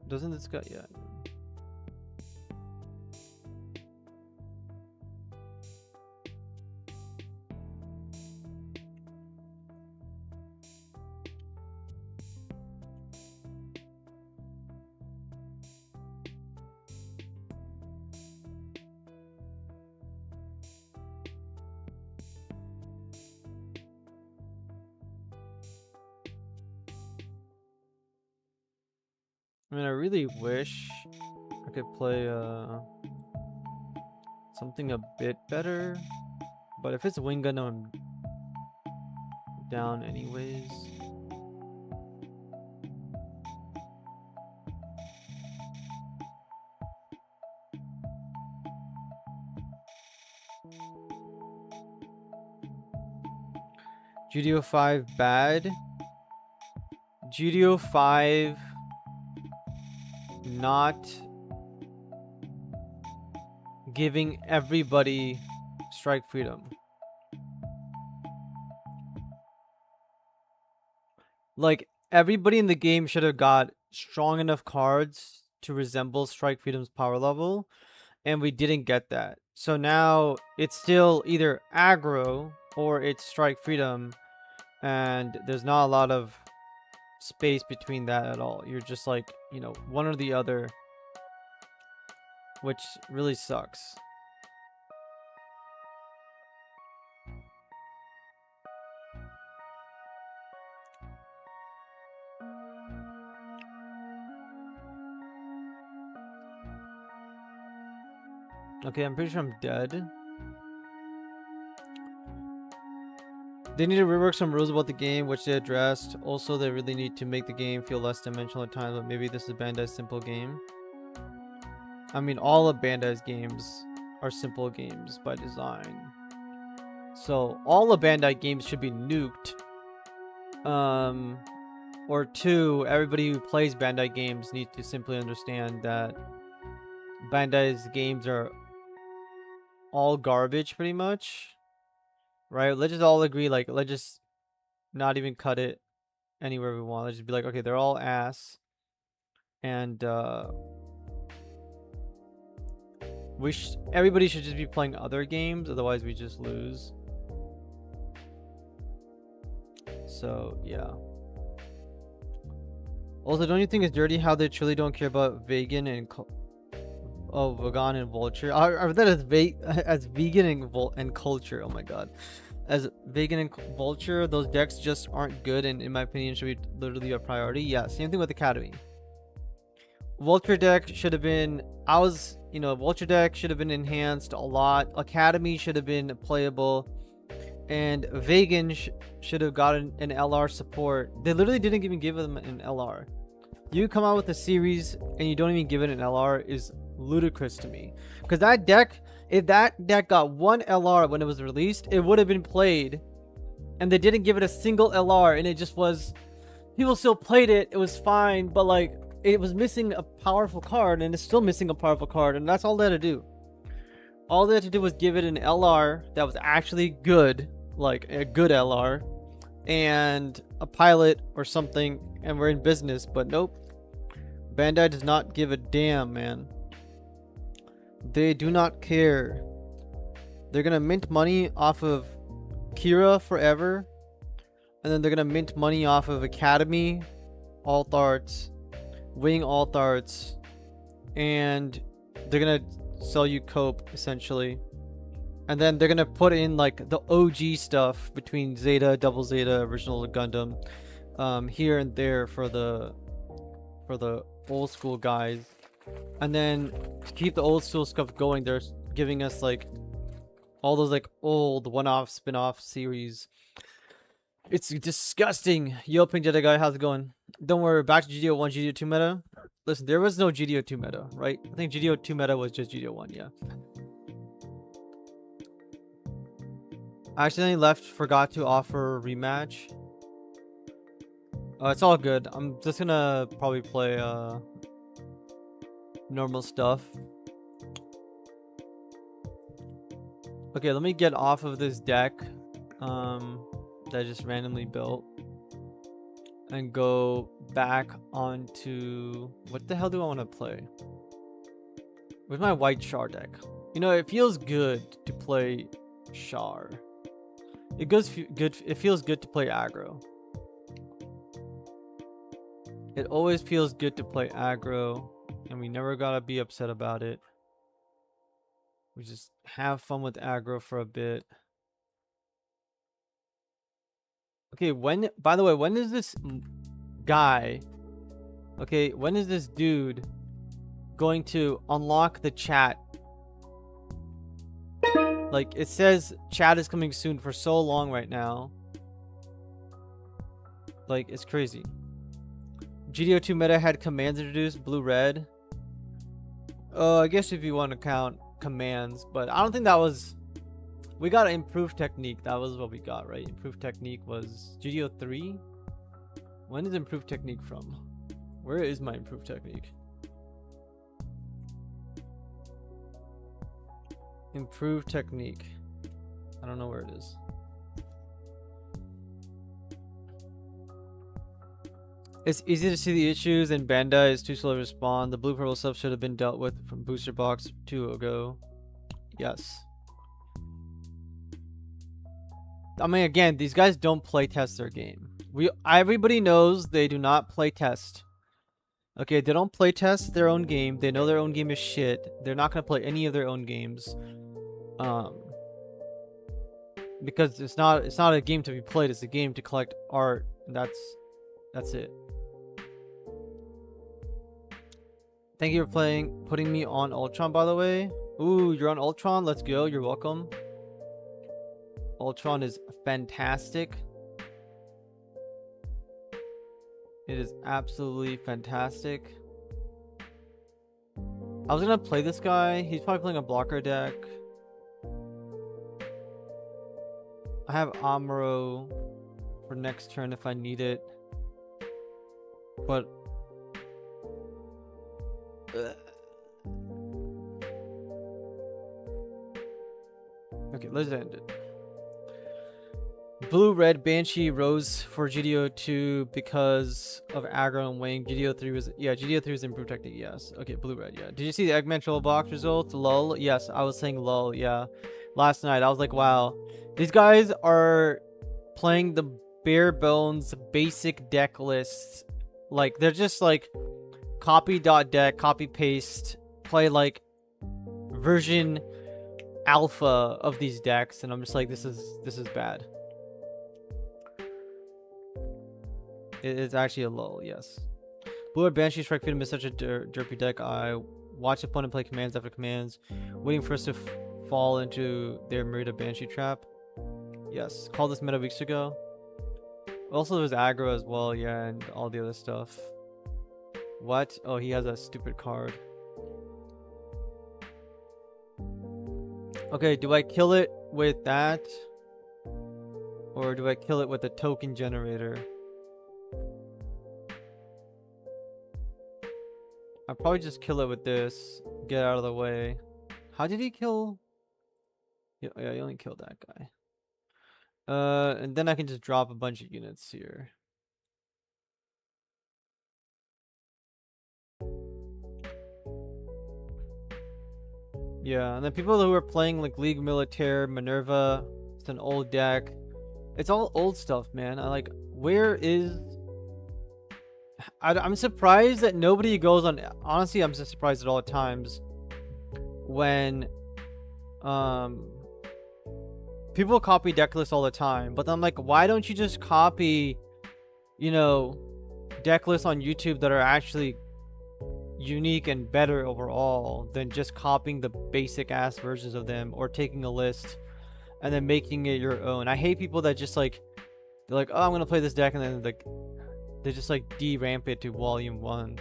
Doesn't this guy yet? I mean, I really wish I could play something a bit better, but if it's Wing Gundam, I'm down anyways. gd05 bad. gd05 not giving everybody strike freedom. Like, everybody in the game should have got strong enough cards to resemble strike freedom's power level, and we didn't get that. So now it's still either aggro or it's strike freedom, and there's not a lot of space between that at all. You're just like, you know, one or the other, which really sucks. Okay, I'm pretty sure I'm dead. They need to rework some rules about the game, which they addressed. Also, they really need to make the game feel less dimensional at times, but maybe this is Bandai's simple game. I mean, all of Bandai's games are simple games by design. So, all of Bandai games should be nuked. Or two, everybody who plays Bandai games needs to simply understand that Bandai's games are all garbage, pretty much. Right? Let's just all agree, like, let's just not even cut it anywhere we want. Let's just be like, okay, they're all ass. And, everybody should just be playing other games, otherwise we just lose. So, yeah. Also, don't you think it's dirty how they truly don't care about vegan and Oh, vegan and vulture. I read that as as vegan and culture. Oh my god. As vegan and vulture, those decks just aren't good, and in my opinion should be literally a priority. Yeah, same thing with Academy. Vulture deck should have been, Vulture deck should have been enhanced a lot. Academy should have been playable, and vegan should have gotten an LR support. They literally didn't even give them an LR. You come out with a series and you don't even give it an LR is ludicrous to me. Because that deck, if that deck got one LR when it was released, it would have been played. And they didn't give it a single LR, and it just was, people still played it, it was fine, but like, it was missing a powerful card, and it's still missing a powerful card, and that's all they had to do. All they had to do was give it an LR that was actually good, like a good LR, and a pilot or something, and we're in business. But nope. Bandai does not give a damn, man. They do not care. They're gonna mint money off of Kira forever, and then they're gonna mint money off of Academy, Alt Arts, Wing Alt Arts, and they're gonna sell you Cope essentially, and then they're gonna put in like the OG stuff between Zeta, Double Zeta, Original Gundam, here and there for the old school guys, and then to keep the old school stuff going, they're giving us like all those like old one-off spin-off series. It's disgusting. Yo, Pink Jedi guy, how's it going? Don't worry, back to GDO1, GDO2 meta. Listen, there was no GDO2 meta, right? I think GDO2 meta was just GDO1, yeah. I accidentally forgot to offer a rematch. It's all good. I'm just gonna probably play normal stuff. Okay, let me get off of this deck that I just randomly built and go back onto, what the hell do I want to play with my white Char deck? You know, it feels good to play Char. It feels good to play aggro. It always feels good to play aggro, and we never gotta be upset about it. We just have fun with aggro for a bit. Okay, by the way, when is this guy, okay, when is this dude going to unlock the chat? Like, it says chat is coming soon for so long right now. Like, it's crazy. GDO2 meta had commands introduced, blue-red. I guess if you want to count commands, but I don't think that was... We got an improved technique. That was what we got, right? Improved technique was GDO3? When is improved technique from? Where is my improved technique? Improved technique. I don't know where it is. It's easy to see the issues, and Bandai is too slow to respond. The blue purple stuff should have been dealt with from booster box 2 ago. Yes. I mean, again, these guys don't play test their game. Everybody knows they do not play test. Okay, they don't play test their own game. They know their own game is shit. They're not gonna play any of their own games. Because it's not a game to be played, it's a game to collect art. And that's it. Thank you for putting me on Ultron, by the way. Ooh, you're on Ultron. Let's go. You're welcome. Ultron is fantastic. It is absolutely fantastic. I was gonna play this guy. He's probably playing a blocker deck. I have Amuro for next turn if I need it. But okay, let's end it. Blue Red Banshee rose for GDO2 because of aggro and wing. GDO3 was, yeah, GDO3 was improved technique, yes. Okay, Blue Red, yeah. Did you see the Eggman Troll box results? Lol, yes, I was saying lol, yeah. Last night, I was like, wow. These guys are playing the bare bones basic deck lists. Like, they're just like copy.deck, copy paste, play like version alpha of these decks, and I'm just like, this is bad. It's actually a lull, yes. Blue Red Banshee Strike Freedom is such a derpy deck. I watch opponent play commands after commands, waiting for us to fall into their Merida Banshee trap. Yes, called this meta weeks ago. Also, there's aggro as well, yeah, and all the other stuff. What? Oh, he has a stupid card. Okay, do I kill it with that? Or do I kill it with the token generator? I'll probably just kill it with this. Get out of the way. How did he kill? Yeah, he only killed that guy. And then I can just drop a bunch of units here. Yeah, and then people who are playing like League Militaire, Minerva, it's an old deck. It's all old stuff, man. I like, where is... I'm surprised that nobody goes on... Honestly, I'm just surprised at all times when people copy deck lists all the time, but I'm like, why don't you just copy, you know, deck lists on YouTube that are actually unique and better overall than just copying the basic ass versions of them, or taking a list and then making it your own. I hate people that just like, they're like, oh, I'm gonna play this deck, and then like they just like de-ramp it to volume 1.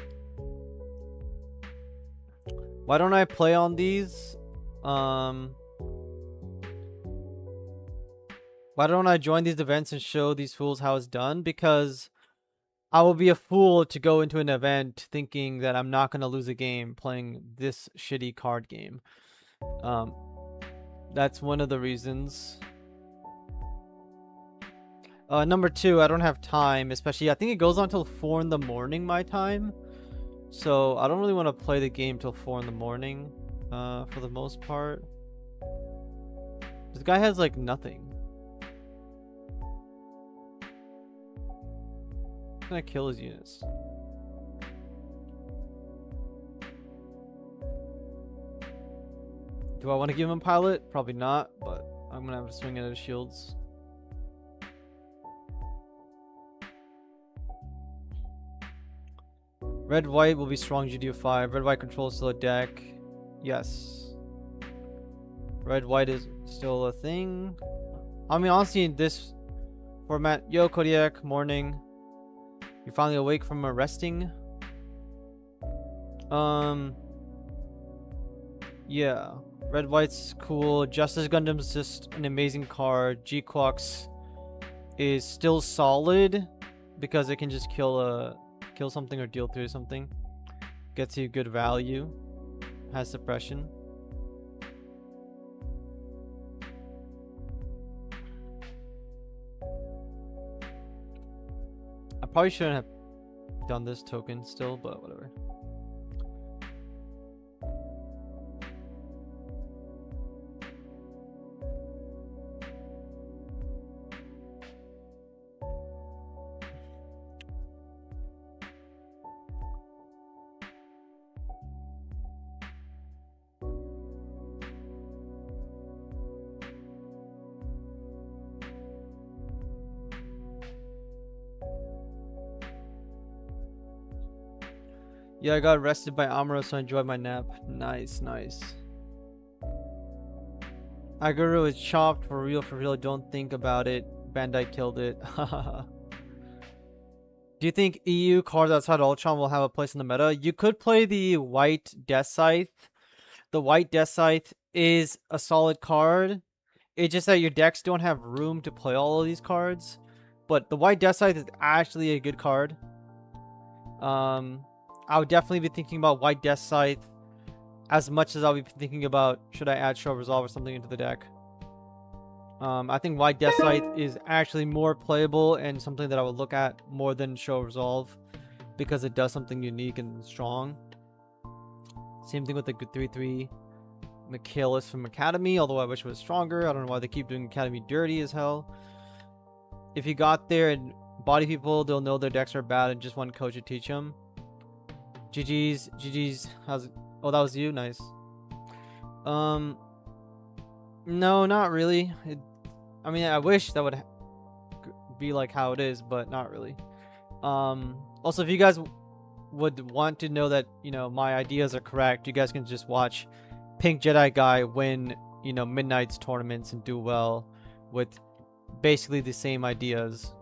Why don't I play on these? Why don't I join these events and show these fools how it's done? Because I will be a fool to go into an event thinking that I'm not going to lose a game playing this shitty card game. That's one of the reasons. Number 2, I don't have time, especially I think it goes on till 4 in the morning my time. So I don't really want to play the game till 4 in the morning for the most part. This guy has like nothing. I'm gonna kill his units. Do I want to give him a pilot? Probably not, but I'm gonna have to swing at his shields. Red white will be strong gd05. Red white controls still a deck. Yes. Red white is still a thing. I mean, honestly, in this format, yo Kodiak, morning. You're finally awake from a resting. Yeah. Red white's cool. Justice Gundam's just an amazing card. G-Quox is still solid because it can just kill something or deal through something. Gets you good value. Has suppression. I probably shouldn't have done this token still, but whatever. Yeah, I got arrested by Amuro, so I enjoyed my nap. Nice, nice. Aguru is chopped for real, for real. Don't think about it. Bandai killed it. Do you think EU cards outside Ultron will have a place in the meta? You could play the white Death Scythe. The white Death Scythe is a solid card. It's just that your decks don't have room to play all of these cards. But the white Death Scythe is actually a good card. I would definitely be thinking about white Death Scythe as much as I'll be thinking about should I add Show Resolve or something into the deck. I think white Death Scythe is actually more playable and something that I would look at more than Show Resolve because it does something unique and strong. Same thing with the 3/3 Michaelis from Academy, although I wish it was stronger. I don't know why they keep doing Academy dirty as hell. If you got there and body people, they'll know their decks are bad and just one coach to teach them. GG's. How's it? Oh, that was you? Nice. No, not really. I mean, I wish that would be like how it is, but not really. Also, if you guys would want to know that, you know, my ideas are correct, you guys can just watch Pink Jedi Guy win, you know, Midnight's tournaments and do well with basically the same ideas.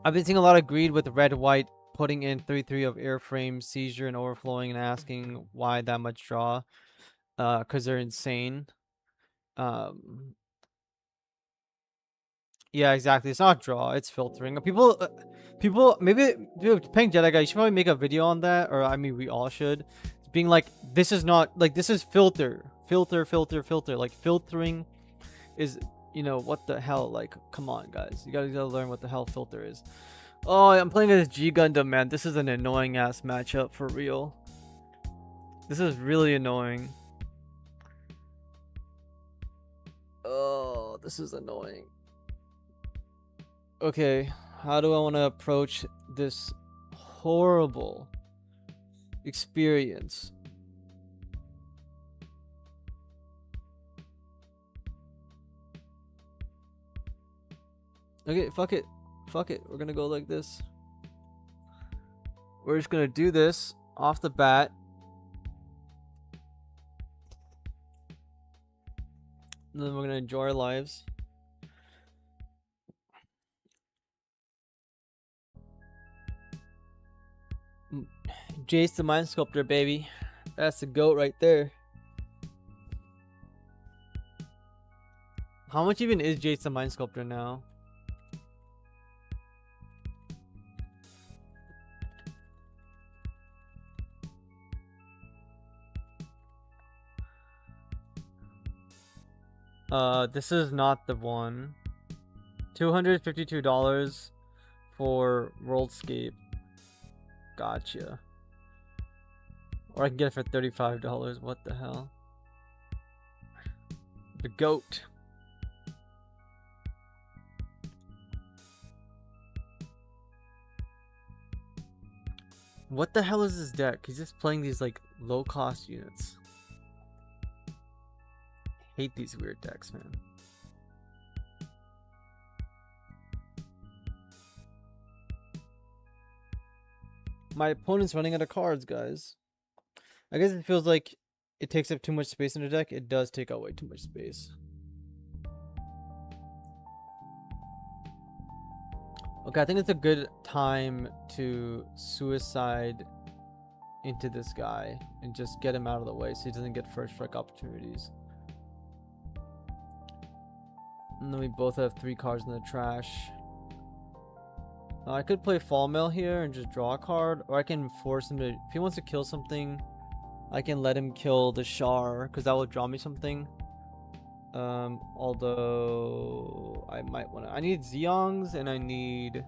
I've been seeing a lot of greed with red white putting in 3-3 of airframe seizure and overflowing and asking why that much draw. Because they're insane. Yeah, exactly. It's not draw, it's filtering. People, maybe, dude, Pink Jedi Guy, you should probably make a video on that, or I mean, we all should. Being like, this is not, like, this is filter. Filter. Like, filtering is, you know, what the hell? Like, come on, guys. You gotta learn what the hell filter is. Oh, I'm playing as G Gundam, man. This is an annoying ass matchup for real. This is really annoying. Oh, this is annoying. Okay, how do I want to approach this horrible experience? Okay, fuck it. We're gonna go like this. We're just gonna do this off the bat. And then we're gonna enjoy our lives. Jace the Mind Sculptor, baby. That's the goat right there. How much even is Jace the Mind Sculptor now? This is not the one. $252 for Worldscape. Gotcha. Or I can get it for $35. What the hell? The goat. What the hell is this deck? He's just playing these like low cost units. Hate these weird decks, man. My opponent's running out of cards, guys. I guess it feels like it takes up too much space in the deck. It does take out way too much space. Okay, I think it's a good time to suicide into this guy and just get him out of the way so he doesn't get first strike opportunities. And then we both have 3 cards in the trash. I could play Fall Mail here and just draw a card, or I can force him to, if he wants to kill something, I can let him kill the Char, because that will draw me something. Although I might want to, I need Zeongs and I need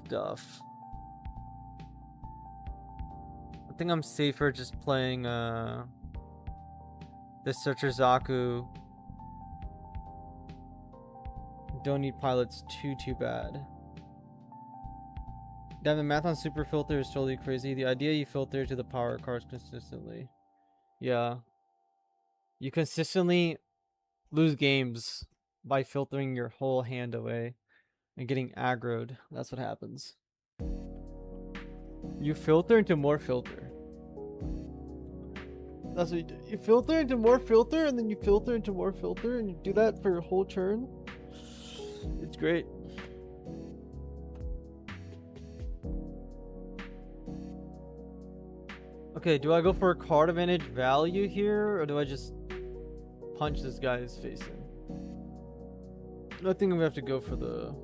stuff. I think I'm safer just playing the Searcher Zaku. Don't need pilots too bad. Damn, the math on super filter is totally crazy. The idea you filter to the power cards consistently. Yeah. You consistently lose games by filtering your whole hand away and getting aggroed. That's what happens. You filter into more filter. That's what you do. You filter into more filter and then you filter into more filter and you do that for your whole turn. It's great. Okay, do I go for a card advantage value here, or do I just punch this guy's face in? I think I'm gonna have to go for the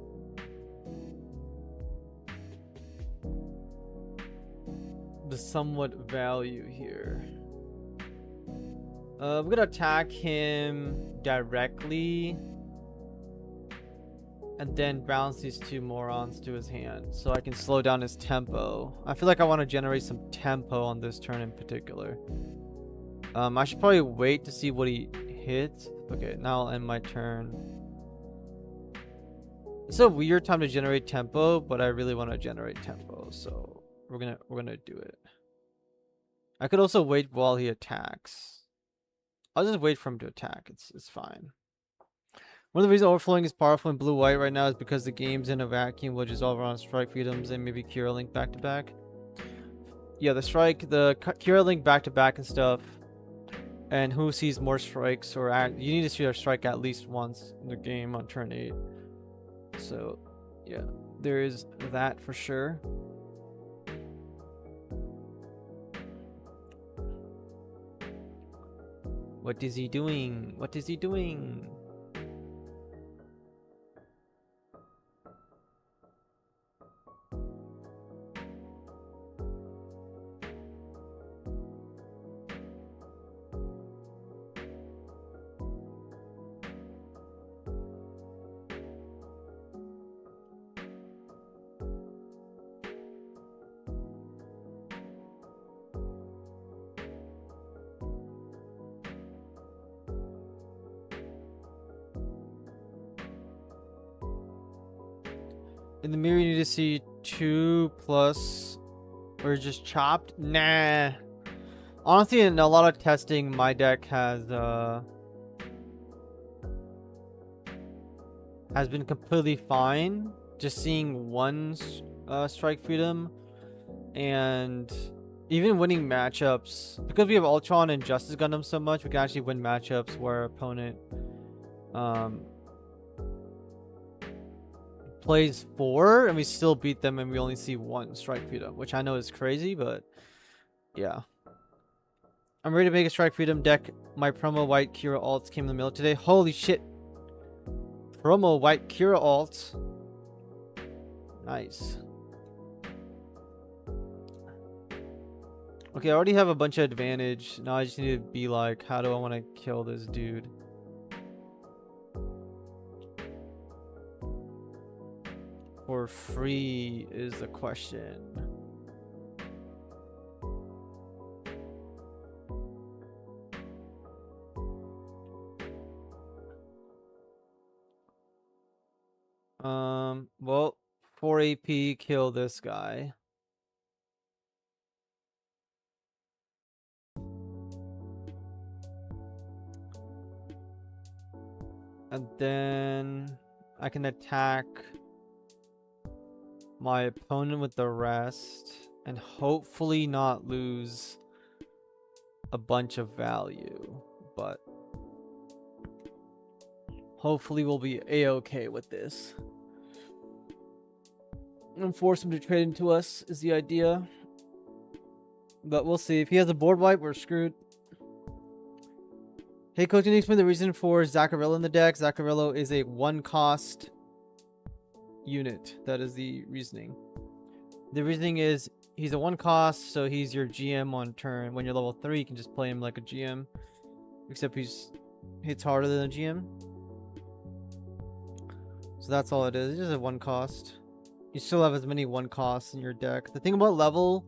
somewhat value here. We're gonna attack him directly and then bounce these 2 morons to his hand so I can slow down his tempo. I feel like I want to generate some tempo on this turn in particular. I should probably wait to see what he hits. Okay, now I'll end my turn. It's a weird time to generate tempo, but I really want to generate tempo, so we're gonna do it. I could also wait while he attacks. I'll just wait for him to attack. It's fine. One of the reasons overflowing is powerful in blue-white right now is because the game's in a vacuum, which is all around strike freedoms and maybe Cura Link back to back. Yeah, the Cura Link back to back and stuff. And who sees more strikes, or you need to see a strike at least once in the game on turn 8. So, yeah, there is that for sure. What is he doing? What is he doing? In the mirror, you need to see 2+ or just chopped. Nah. Honestly, in a lot of testing, my deck has been completely fine. Just seeing one strike freedom, and even winning matchups, because we have Ultron and Justice Gundam so much, we can actually win matchups where our opponent plays 4 and we still beat them and we only see 1 strike freedom, which I know is crazy, but yeah. I'm ready to make a strike freedom deck. My promo white Kira alts came in the mail today. Holy shit. Promo white Kira alts. Nice. Okay, I already have a bunch of advantage. Now I just need to be like, how do I want to kill this dude? For free is the question. Well, 4 AP, kill this guy. And then I can attack my opponent with the rest and hopefully not lose a bunch of value, but hopefully we'll be a-okay with this. And force him to trade into us is the idea, but we'll see. If he has a board wipe, we're screwed. Hey coach, can you explain the reason for Zaccarello in the deck? Zaccarello is a 1-cost unit. That is the reasoning. The reasoning is he's a 1-cost, so he's your GM on turn. When you're level 3, you can just play him like a GM, except he's hits harder than a GM. So that's all it is. It's just a 1-cost. You still have as many 1-costs in your deck. The thing about level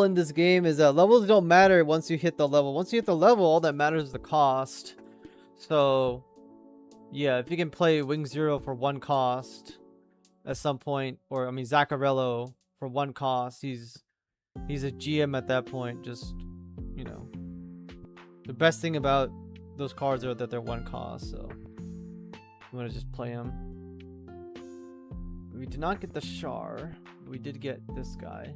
in this game is that levels don't matter once you hit the level. Once you hit the level, all that matters is the cost. So yeah, if you can play Wing Zero for 1 cost at some point, or I mean Zaccarello for 1 cost, he's a GM at that point. Just, you know, the best thing about those cards are that they're 1 cost, so you want to just play them. We did not get the Char, but we did get this guy.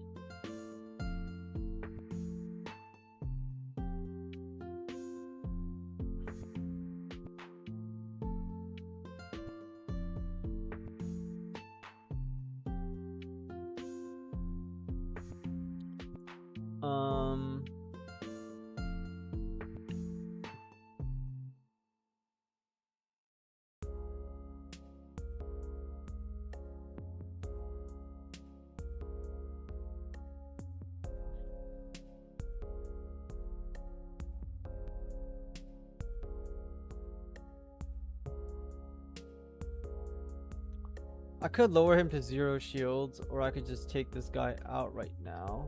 I could lower him to 0 shields, or I could just take this guy out right now.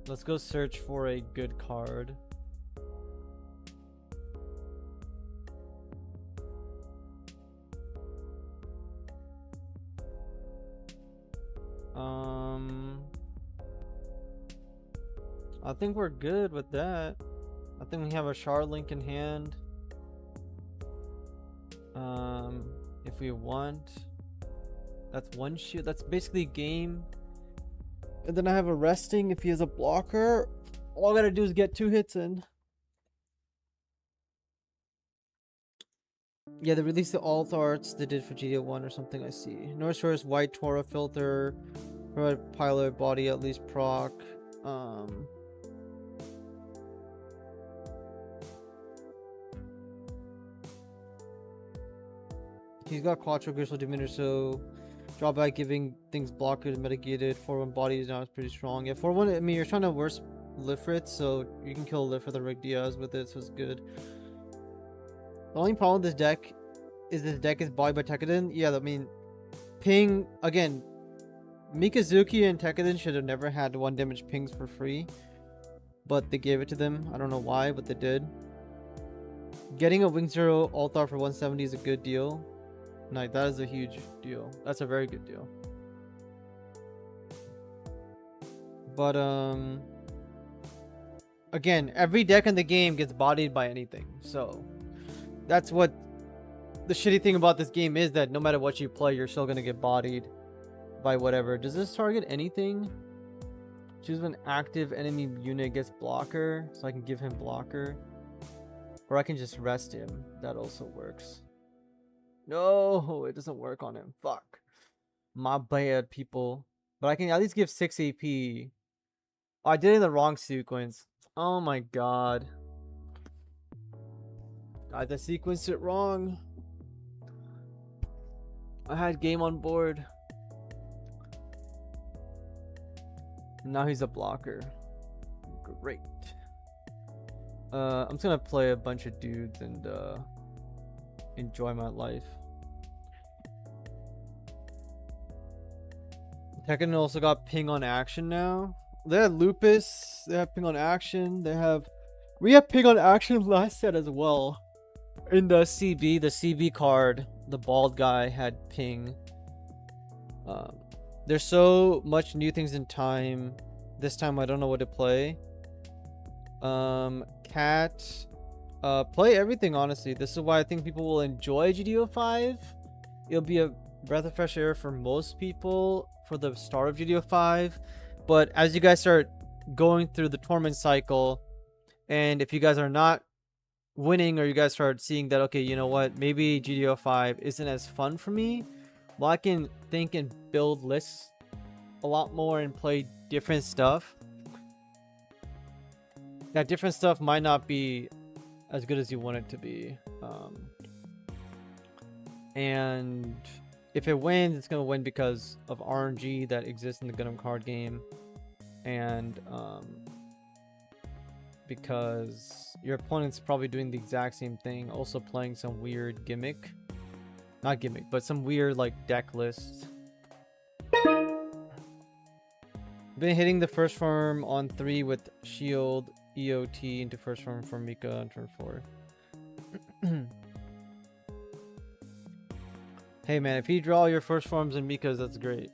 Let's go search for a good card. I think we're good with that. I think we have a shard link in hand. If we want, that's one shield. That's basically game. And then I have a resting if he has a blocker. All I gotta do is get 2 hits in. Yeah, they released the alt arts they did for GD01 or something, I see. North Shore's white Tora filter, red pilot body at least proc. He's got Quattro Crystal Diminisher, so drawback giving things blockers mitigated. 4-1 body is now pretty strong. Yeah, 4-1, I mean, you're trying to worse Lifrit, so you can kill Lifrit or Rick Diaz with it, so it's good. The only problem with this deck is body by Tekkadan. Yeah, I mean, ping, again, Mikazuki and Tekkadan should have never had 1 damage pings for free, but they gave it to them. I don't know why, but they did. Getting a Wing Zero Altar for 170 is a good deal. Like, that is a huge deal. That's a very good deal. But, again, every deck in the game gets bodied by anything. So, that's what the shitty thing about this game is, that no matter what you play, you're still going to get bodied by whatever. Does this target anything? Choose when active enemy unit gets blocker, so I can give him blocker. Or I can just rest him. That also works. No, it doesn't work on him. Fuck. My bad, people. But I can at least give 6 AP. Oh, I did it in the wrong sequence. Oh my god. I just sequenced it wrong. I had game on board. Now he's a blocker. Great. I'm just gonna play a bunch of dudes and enjoy my life. Tekken also got ping on action now. They have Lupus, they have ping on action, we have ping on action last set as well. In the CB card, the bald guy had ping. There's so much new things in time. This time I don't know what to play. Cat, play everything, honestly. This is why I think people will enjoy GD05. It'll be a breath of fresh air for most people for the start of GD05, but as you guys start going through the tournament cycle, and if you guys are not winning, or you guys start seeing that, okay, you know what, maybe GD05 isn't as fun for me, well, I can think and build lists a lot more and play different stuff. That different stuff might not be as good as you want it to be, and if it wins, it's going to win because of RNG that exists in the Gundam card game, and because your opponent's probably doing the exact same thing, also playing some weird gimmick, not gimmick, but some weird like deck list. Been hitting the first form on 3 with shield EOT into first form for Mika on turn 4. Hey man, if you draw your first forms in Mika's, that's great.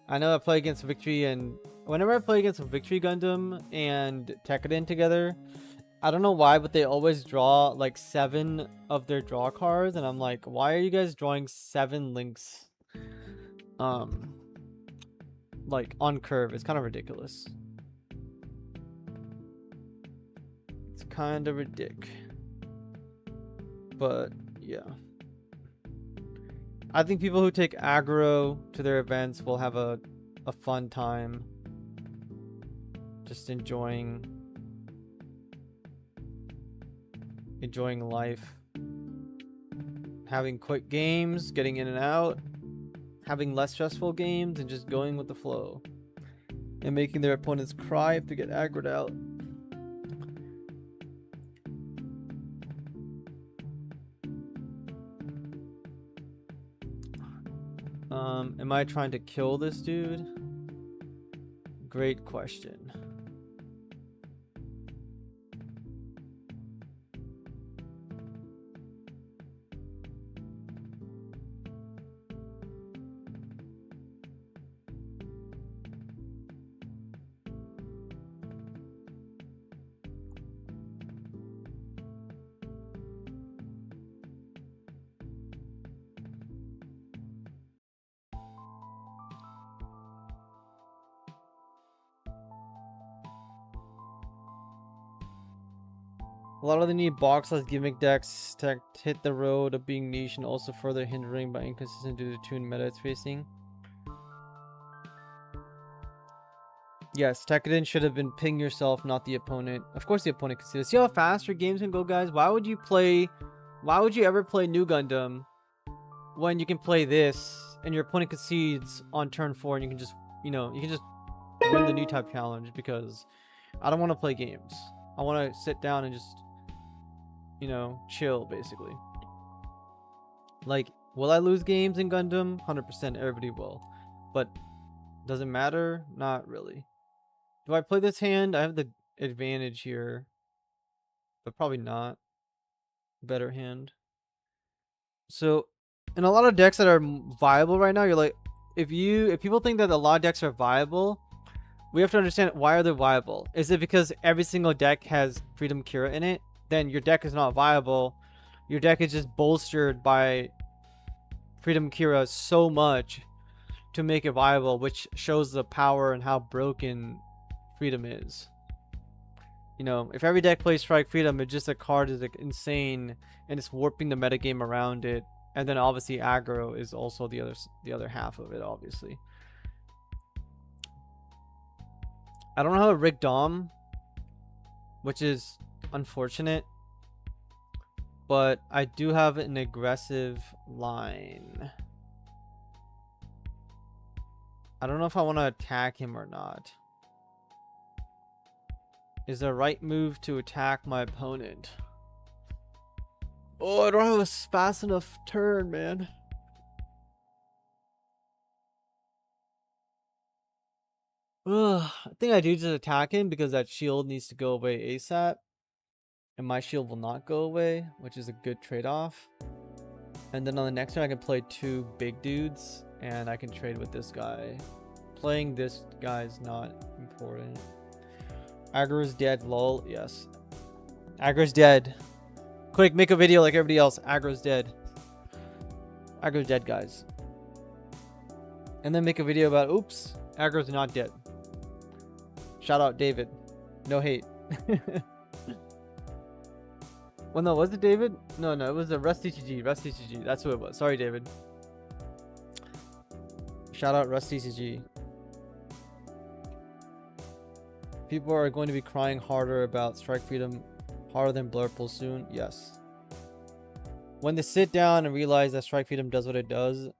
I know I play against Victory, and whenever I play against Victory Gundam and Tekkadan together, I don't know why, but they always draw like 7 of their draw cards, and I'm like, why are you guys drawing 7 links? Like on curve. It's kind of ridiculous. It's kind of ridiculous. But yeah. I think people who take aggro to their events will have a fun time. Just enjoying life. Having quick games, getting in and out. Having less stressful games, and just going with the flow. And making their opponents cry if they get aggroed out. Am I trying to kill this dude? Great question. A lot of the need box-less gimmick decks to hit the road of being niche and also further hindering by inconsistent due to tune meta it's facing. Yes, Tekiden should have been ping yourself, not the opponent. Of course the opponent can see this. See how fast your games can go, guys? Why would you ever play New Gundam when you can play this and your opponent concedes on turn 4 and you can just, you can just win the new type challenge? Because I don't want to play games. I want to sit down and just, chill, basically. Like, will I lose games in Gundam? 100%, everybody will. But does it matter? Not really. Do I play this hand? I have the advantage here, but probably not. Better hand. So, in a lot of decks that are viable right now, you're like, if people think that a lot of decks are viable, we have to understand why are they viable. Is it because every single deck has Freedom Kira in it? Then your deck is not viable. Your deck is just bolstered by Freedom Kira so much to make it viable, which shows the power and how broken Freedom is. If every deck plays Strike Freedom, it's just a card is like insane and it's warping the metagame around it. And then obviously aggro is also the other half of it, obviously. I don't have a Rick Dom, which is unfortunate. But I do have an aggressive line. I don't know if I want to attack him or not. Is the right move to attack my opponent? Oh, I don't have a fast enough turn, man. Ugh, I think I do just attack him because that shield needs to go away ASAP. And my shield will not go away, which is a good trade-off. And then on the next turn, I can play 2 big dudes. And I can trade with this guy. Playing this guy is not important. Aggro's dead, lol. Yes. Aggro's dead. Quick, make a video like everybody else. Aggro's dead. Aggro's dead, guys. And then make a video about, oops, Aggro's not dead. Shout out David. No hate. Well, no, was it David? No, it was a Rusty TG. Rusty TG. That's who it was. Sorry, David. Shout out Rusty TG. People are going to be crying harder about Strike Freedom, harder than Blurple soon. Yes. When they sit down and realize that Strike Freedom does what it does, this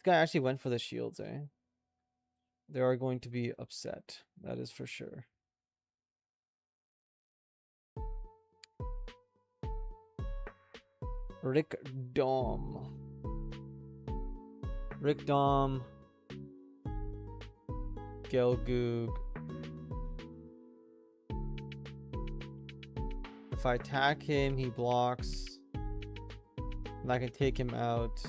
guy actually went for the shields, eh? They are going to be upset. That is for sure. Rick Dom. Rick Dom. Gelgoog. If I attack him, he blocks. And I can take him out.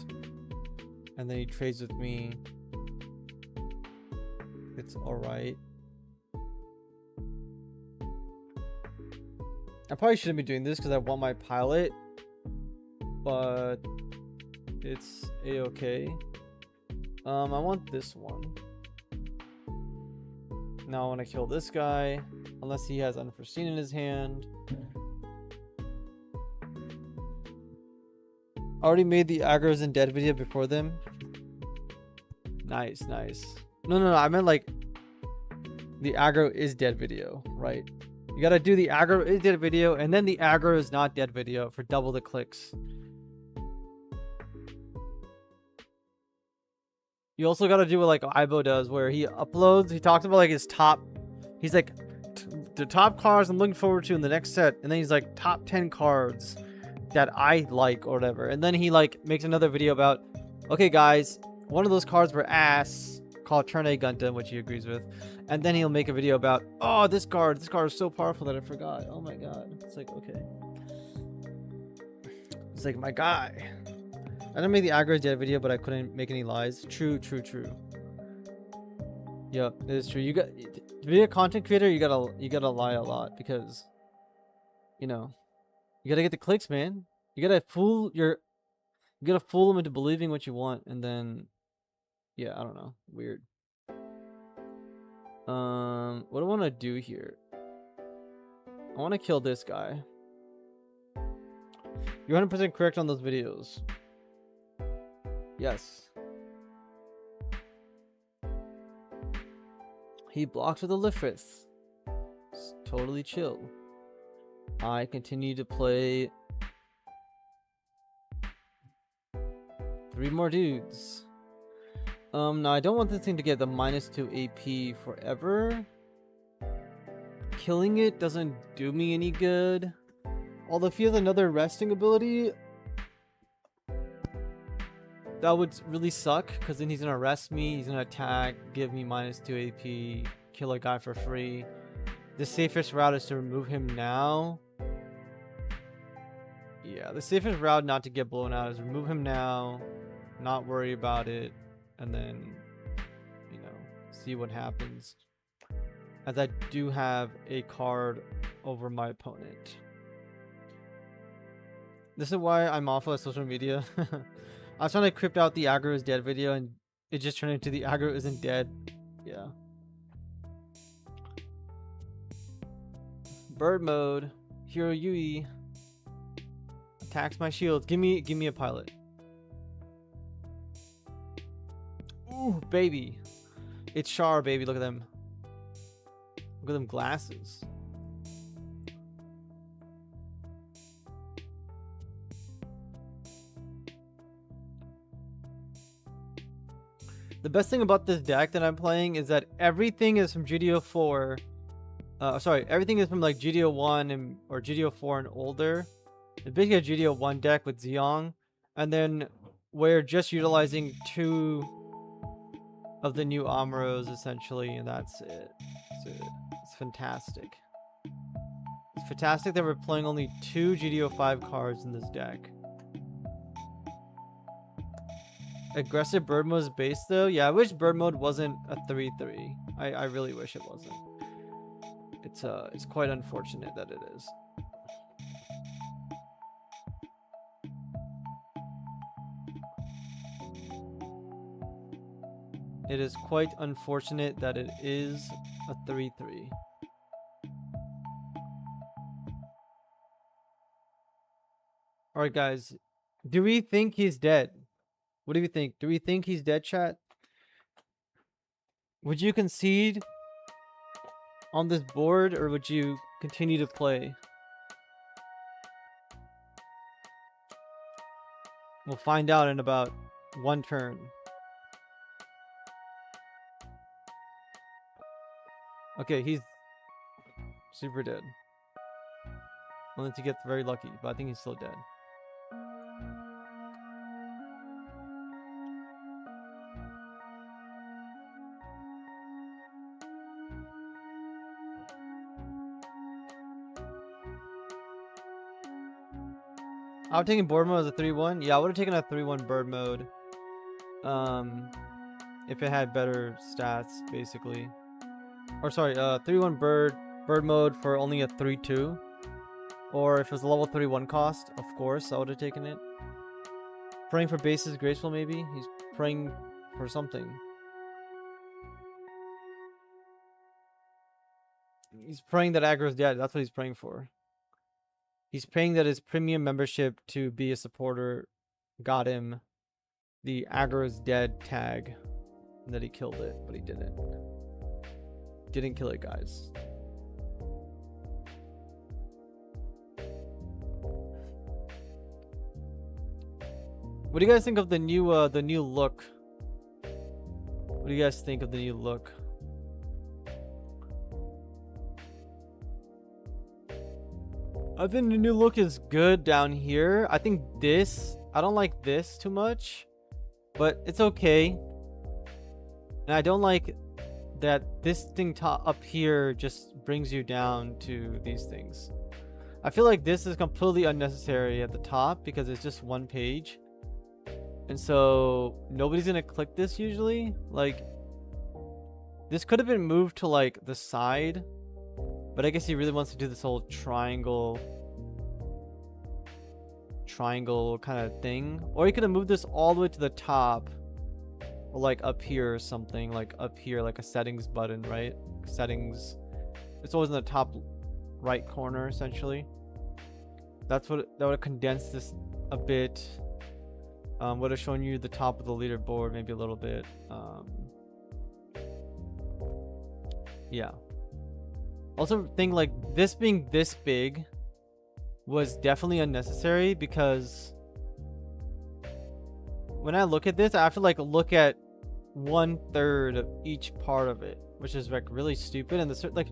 And then he trades with me. It's alright. I probably shouldn't be doing this because I want my pilot. But it's a-okay. I want this one. Now I want to kill this guy. Unless he has Unforeseen in his hand. Already made the aggros and dead video before them. Nice, nice. No, I meant like the aggro is dead video, right? You gotta do the aggro is dead video and then the aggro is not dead video for double the clicks. You also gotta do what like Aibo does, where he uploads, he talks about like his top, he's like the top cards I'm looking forward to in the next set, and then he's like top 10 cards that I like or whatever, and then he like makes another video about, okay guys, one of those cards were ass, called Turn A Gundam, which he agrees with, and then he'll make a video about, oh, this card is so powerful that I forgot. Oh my god. It's like, okay, it's like my guy. I didn't make the aggro dead video, but I couldn't make any lies. True. Yep, it is true. You got to be a content creator. You gotta lie a lot because, you gotta get the clicks, man. You gotta fool them into believing what you want, and then, yeah, I don't know, weird. What do I want to do here? I want to kill this guy. You're 100% correct on those videos. Yes. He blocks with a Lifrith. It's totally chill. I continue to play 3 more dudes. Now I don't want this thing to get the -2 AP forever. Killing it doesn't do me any good. Although if he has another resting ability, that would really suck, because then he's gonna arrest me, he's gonna attack, give me -2 AP, kill a guy for free. The safest route is to remove him now. Yeah, the safest route not to get blown out is remove him now, not worry about it, and then, you know, see what happens. As I do have a card over my opponent. This is why I'm off of social media. I was trying to crypt out the aggro is dead video, and it just turned into the aggro isn't dead. Yeah. Bird mode. Hero Yui. Attacks my shields. Give me a pilot. Ooh, baby. It's Char, baby. Look at them. Look at them glasses. The best thing about this deck that I'm playing is that everything is from gd04. Sorry, everything is from like gd01 or gd04 and older. It's basically a gd01 deck with Zeong, and then we're just utilizing 2 of the new Amuros essentially, and that's it. It's fantastic. It's fantastic that we're playing only 2 gd05 cards in this deck. Aggressive bird mode is base though. Yeah, I wish bird mode wasn't a 3/3. I really wish it wasn't. It's quite unfortunate that it is. It is quite unfortunate that it is a 3/3. Alright guys, do we think he's dead? What do we think? Do we think he's dead, chat? Would you concede on this board, or would you continue to play? We'll find out in about 1 turn. Okay, he's super dead. Unless he gets very lucky, but I think he's still dead. I would have taken board mode as a 3/1. Yeah, I would have taken a 3/1 bird mode. If it had better stats, basically. Or sorry, 3/1 bird mode for only a 3/2. Or if it was a level 3/1 cost, of course, I would have taken it. Praying for bases graceful, maybe? He's praying for something. He's praying that aggro's dead. That's what he's praying for. He's praying that his premium membership to be a supporter got him the aggro's dead tag. And that he killed it, but he didn't. Didn't kill it, guys. What do you guys think of the new look? What do you guys think of the new look? I think the new look is good down here. I think this, I don't like this too much, but it's okay. And I don't like that this thing up here just brings you down to these things. I feel like this is completely unnecessary at the top because it's just 1 page. And so nobody's gonna click this usually. Like, this could have been moved to like the side, but I guess he really wants to do this whole triangle kind of thing. Or he could have moved this all the way to the top, or like up here or something, like up here, like a settings button, right? Settings, it's always in the top right corner essentially. That would have condensed this a bit. Would have shown you the top of the leaderboard maybe a little bit. Yeah. Also think like this being this big was definitely unnecessary, because when I look at this, I have to like look at 1/3 of each part of it, which is like really stupid. And the like,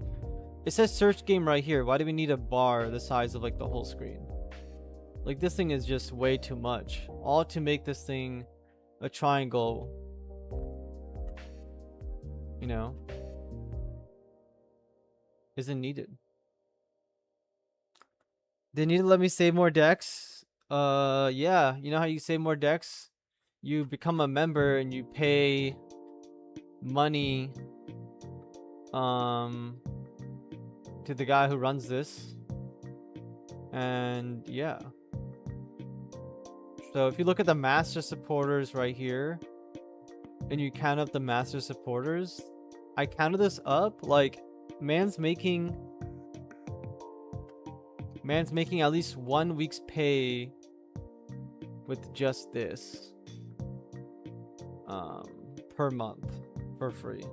it says search game right here. Why do we need a bar the size of like the whole screen? Like this thing is just way too much. All to make this thing a triangle, you know, isn't needed. They need to let me save more decks. Yeah, you know how you save more decks? You become a member and you pay money to the guy who runs this. And yeah. So if you look at the master supporters right here and you count up the master supporters, I counted this up, like man's making at least 1 week's pay with just this per month for free.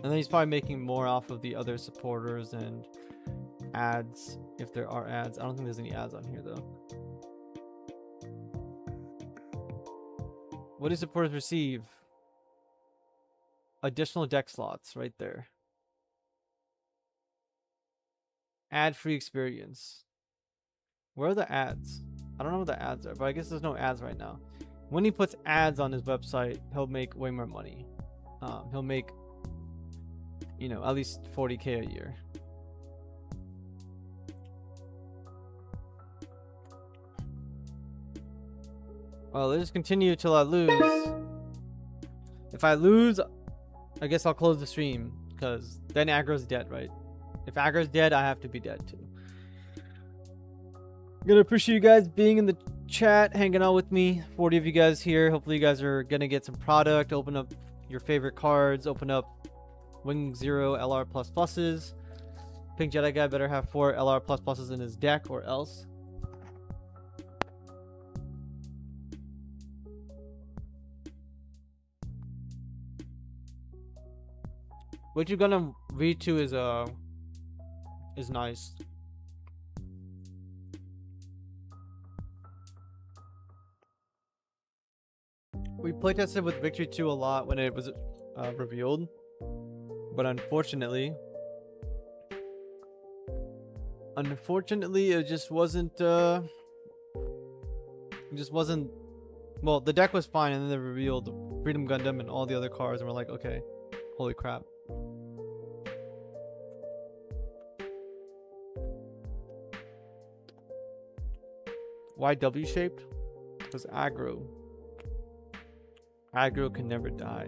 And then he's probably making more off of the other supporters and ads, if there are ads. I don't think there's any ads on here though. What do supporters receive? Additional deck slots right there. Ad-free experience. Where are the ads? I don't know what the ads are, but I guess there's no ads right now. When he puts ads on his website, he'll make way more money. He'll make, you know, at least 40K a year. Well, let's just continue till I lose. If I lose, I guess I'll close the stream, because then aggro's dead, right? If aggro's dead, I have to be dead too. I'm gonna appreciate you guys being in the chat, hanging out with me. 40 of you guys here. Hopefully you guys are gonna get some product, open up your favorite cards, open up Wing Zero LR plus pluses. Pink Jedi guy better have 4 LR plus pluses in his deck or else. What you're gonna read to is nice. We playtested with Victory 2 a lot when it was revealed, but unfortunately it just wasn't well, the deck was fine, and then they revealed Freedom Gundam and all the other cards, and we're like, okay, holy crap. Why W shaped? Because aggro. Aggro can never die.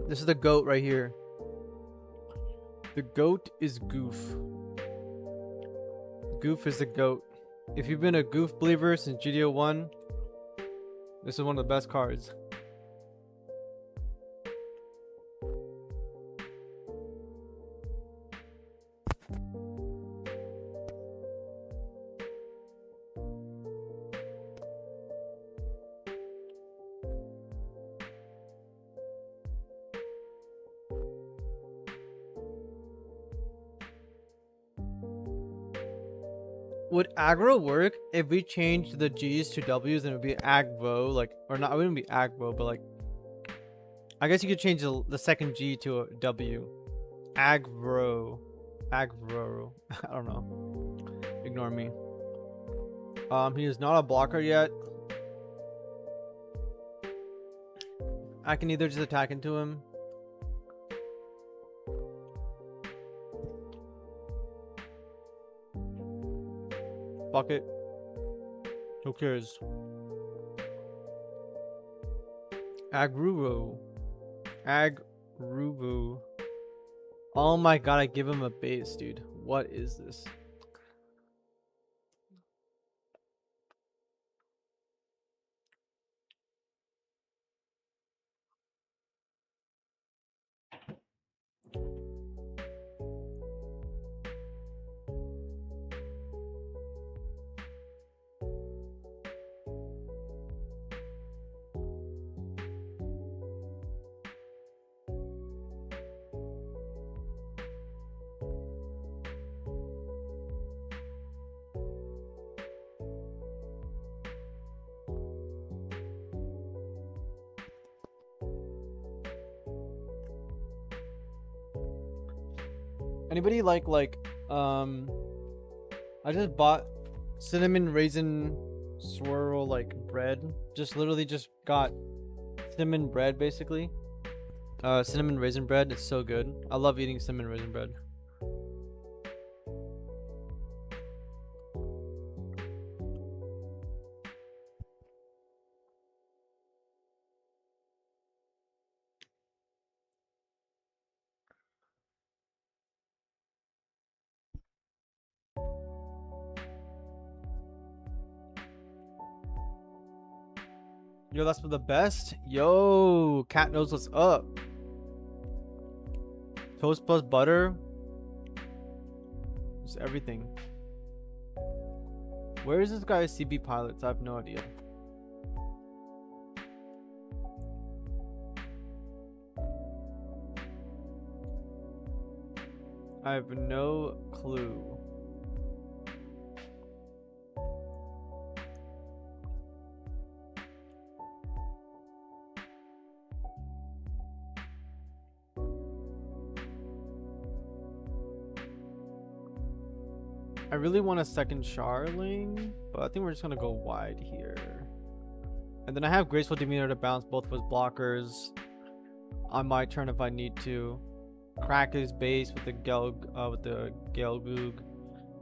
This is the goat right here. The goat is Goof. Goof is the goat. If you've been a Goof believer since gd01, this is one of the best cards. Would aggro work if we changed the G's to W's and it would be agvo, like, or not, it wouldn't be agvo, but like, I guess you could change the second G to a W. Agro. I don't know. Ignore me. He is not a blocker yet. I can either just attack into him. Fuck it. Who cares? Agruvo. Oh my god, I give him a base, dude. What is this? Anybody I just bought cinnamon raisin swirl like bread. Just literally just got cinnamon bread basically. Cinnamon raisin bread. It's so good. I love eating cinnamon raisin bread. Yo, that's for the best. Yo, cat knows what's up. Toast plus butter. Just everything. Where is this guy's CB pilots? I have no idea. I have no clue. I really want a second Charling, but I think we're just gonna go wide here. And then I have graceful demeanor to bounce both with blockers on my turn if I need to. Crack his base with the Gelgoog.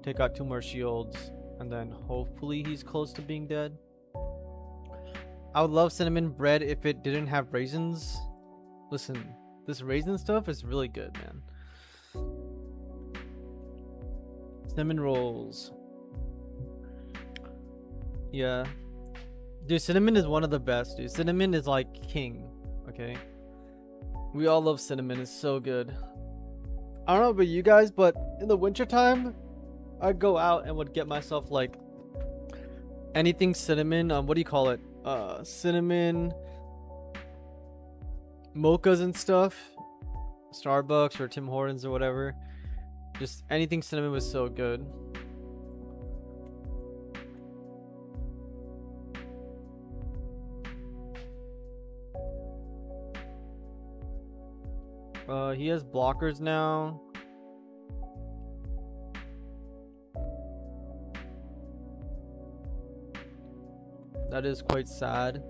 Take out 2 more shields, and then hopefully he's close to being dead. I would love cinnamon bread if it didn't have raisins. Listen, this raisin stuff is really good, man. Cinnamon rolls. Yeah. Dude, cinnamon is one of the best, dude. Cinnamon is like king, okay? We all love cinnamon. It's so good. I don't know about you guys, but in the wintertime, I'd go out and would get myself like anything cinnamon. What do you call it? Cinnamon mochas and stuff. Starbucks or Tim Hortons or whatever. Just anything cinnamon was so good. He has blockers now. That is quite sad.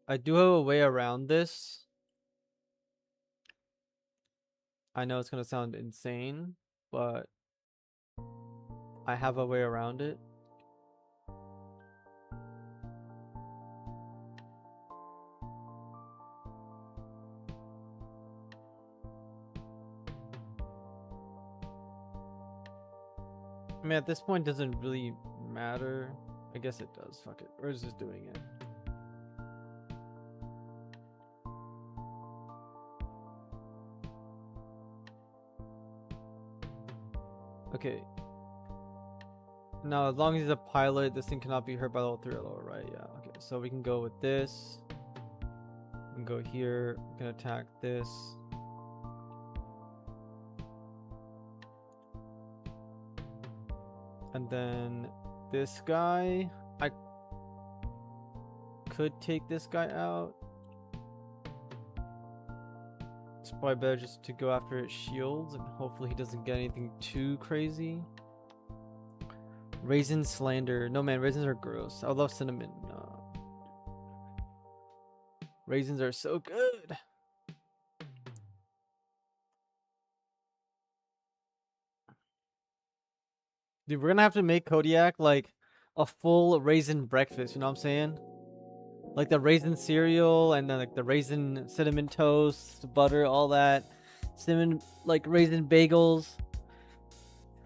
I do have a way around this. I know it's gonna sound insane, but I have a way around it. I mean, at this point, doesn't really matter. I guess it does. Fuck it. We're just doing it. Okay. Now, as long as he's a pilot, this thing cannot be hurt by level 3 or lower, right? Yeah. Okay. So we can go with this. We can go here. We can attack this. And then this guy, I could take this guy out. It's probably better just to go after his shields and hopefully he doesn't get anything too crazy. Raisin slander. No, man, raisins are gross. I love cinnamon. Raisins are so good. Dude, we're gonna have to make Kodiak like a full raisin breakfast, you know what I'm saying? Like the raisin cereal and then like the raisin cinnamon toast, butter, all that. Cinnamon, like raisin bagels.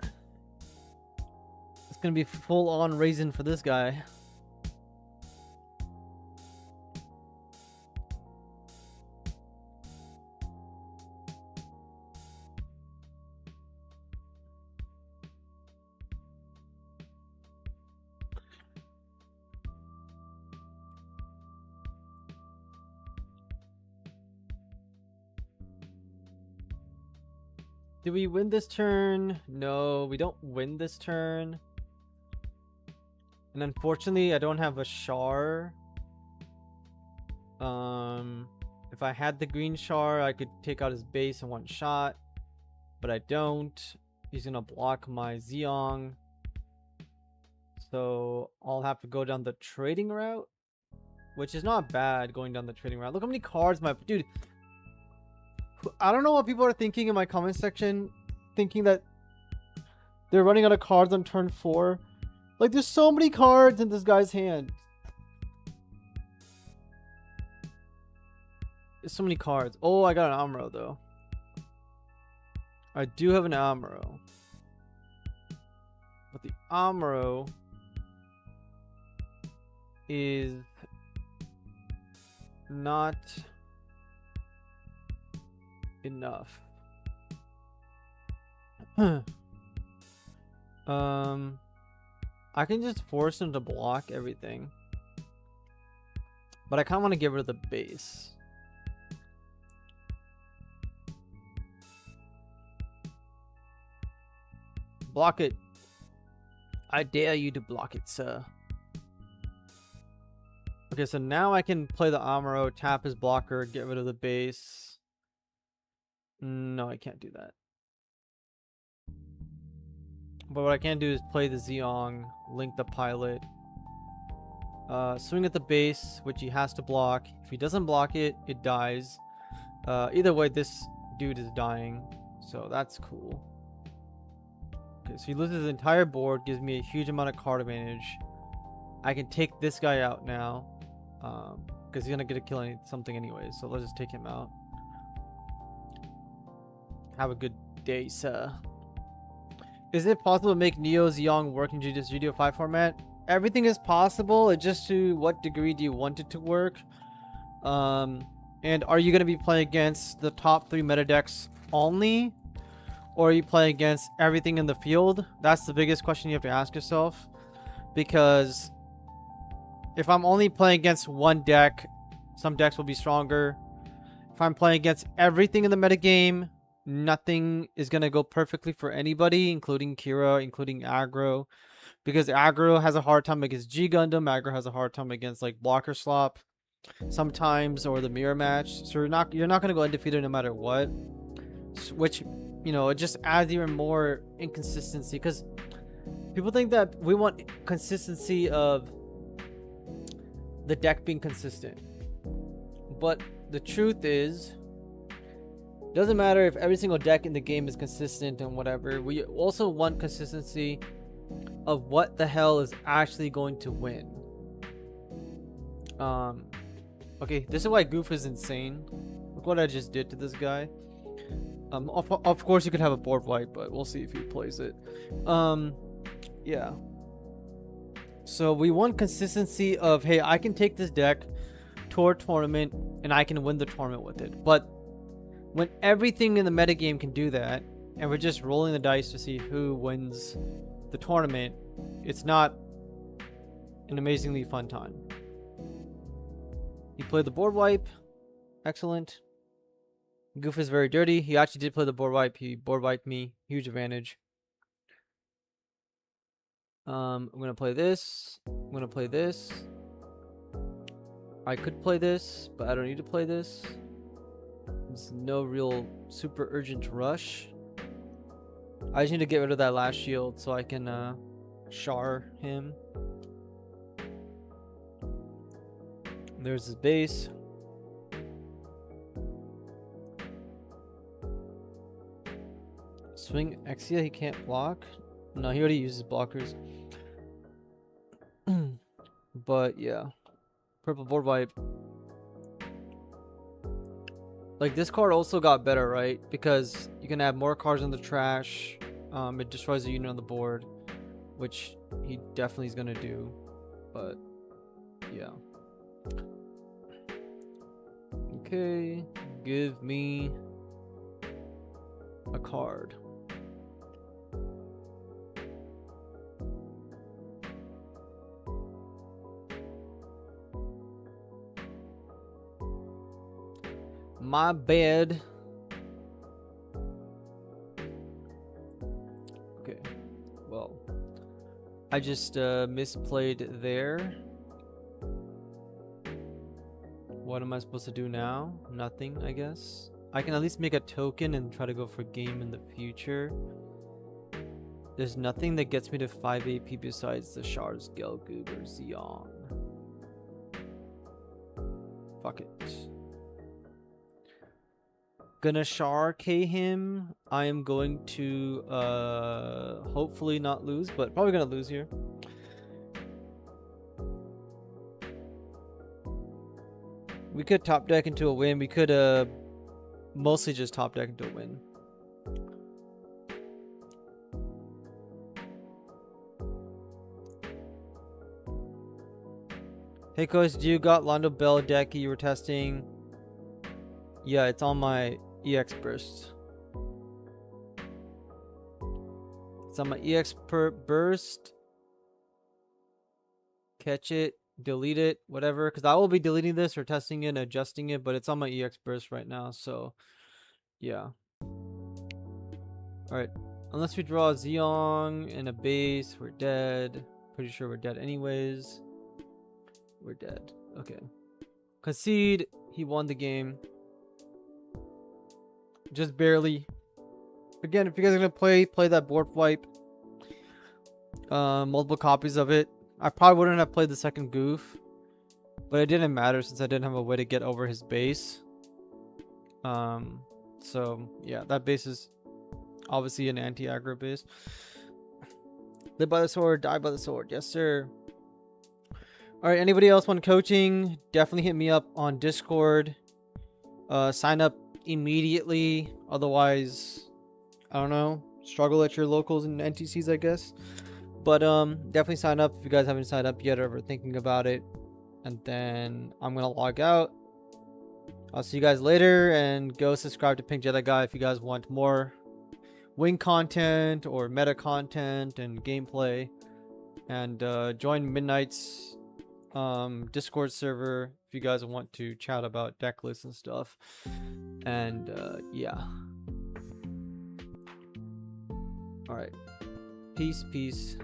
It's gonna be full on raisin for this guy. Do we win this turn? No, we don't win this turn. And unfortunately, I don't have a Char. If If I had the green char, I could take out his base in one shot, but I don't. He's gonna block my Zeong, so I'll have to go down the trading route, which is not bad. Going down the trading route. Look how many cards my dude. I don't know what people are thinking in my comment section, thinking that they're running out of cards on turn 4. Like, there's so many cards in this guy's hand. There's so many cards. Oh, I got an Amuro, though. I do have an Amuro. But the Amuro is not enough. I can just force him to block everything, but I kind of want to get rid of the base. Block it. I dare you to block it, sir. Okay, so now I can play the Amuro, tap his blocker, get rid of the base. No, I can't do that. But what I can do is play the Zeong, link the pilot, swing at the base, which he has to block. If he doesn't block it, it dies. Either way, this dude is dying, so that's cool. Okay, so he loses his entire board, gives me a huge amount of card advantage. I can take this guy out now, because he's gonna get a kill something anyway. So let's just take him out. Have a good day, sir. Is it possible to make Neo Zeong work in this gd05 format? Everything is possible. It's just to what degree do you want it to work? And are you going to be playing against the top 3 meta decks only? Or are you playing against everything in the field? That's the biggest question you have to ask yourself. Because if I'm only playing against one deck, some decks will be stronger. If I'm playing against everything in the metagame, nothing is going to go perfectly for anybody, including Kira, including aggro. Because aggro has a hard time against G Gundam. Aggro has a hard time against like blocker slop sometimes, or the mirror match. So you're not going to go undefeated no matter what. Which, you know, it just adds even more inconsistency. Because people think that we want consistency of the deck being consistent. But the truth is, doesn't matter if every single deck in the game is consistent and whatever. We also want consistency of what the hell is actually going to win. Okay, this is why Goof is insane. Look what I just did to this guy. Of course you could have a board wipe, but we'll see if he plays it. Yeah. So we want consistency of, hey, I can take this deck to a tournament and I can win the tournament with it. But when everything in the metagame can do that, and we're just rolling the dice to see who wins the tournament, it's not an amazingly fun time. He played the board wipe. Excellent. Goof is very dirty. He actually did play the board wipe. He board wiped me. Huge advantage. I'm going to play this. I'm going to play this. I could play this, but I don't need to play this. There's no real super urgent rush. I just need to get rid of that last shield so I can char him. There's his base. Swing Exia, he can't block. No, he already uses blockers. But yeah. Purple board wipe. Like, this card also got better, right? Because you can add more cards in the trash. It destroys a unit on the board, which he definitely is going to do. But, yeah. Okay. Give me a card. My bad. Okay. Well, I just misplayed there. What am I supposed to do now? Nothing, I guess. I can at least make a token and try to go for game in the future. There's nothing that gets me to 5 AP besides the Shards, Gelgoog, or Zeon. Fuck it. Gonna Shar K him. I am going to hopefully not lose, but probably gonna lose here. We could top deck into a win. We could mostly just top deck into a win. Hey coach, do you got Londo Bell deck you were testing? Yeah, it's on my EX burst. It's on my EX burst. Catch it, delete it, whatever. Because I will be deleting this or testing it, adjusting it, but it's on my EX burst right now. So, yeah. Alright. Unless we draw a Zeong and a base, we're dead. Pretty sure we're dead anyways. We're dead. Okay. Concede. He won the game. Just barely. Again, if you guys are gonna play that board wipe. Multiple copies of it. I probably wouldn't have played the second goof, but it didn't matter since I didn't have a way to get over his base. So yeah, that base is obviously an anti-aggro base. Live by the sword, die by the sword. Yes, sir. All right, anybody else want coaching? Definitely hit me up on Discord. Sign up immediately. Otherwise, I don't know, struggle at your locals and NTCs, I guess. But definitely sign up if you guys haven't signed up yet or ever thinking about it. And then I'm gonna log out. I'll see you guys later, and go subscribe to Pink Jedi Guy if you guys want more wing content or meta content and gameplay. And join Midnight's Discord server if you guys want to chat about deck lists and stuff. And yeah. All right. Peace.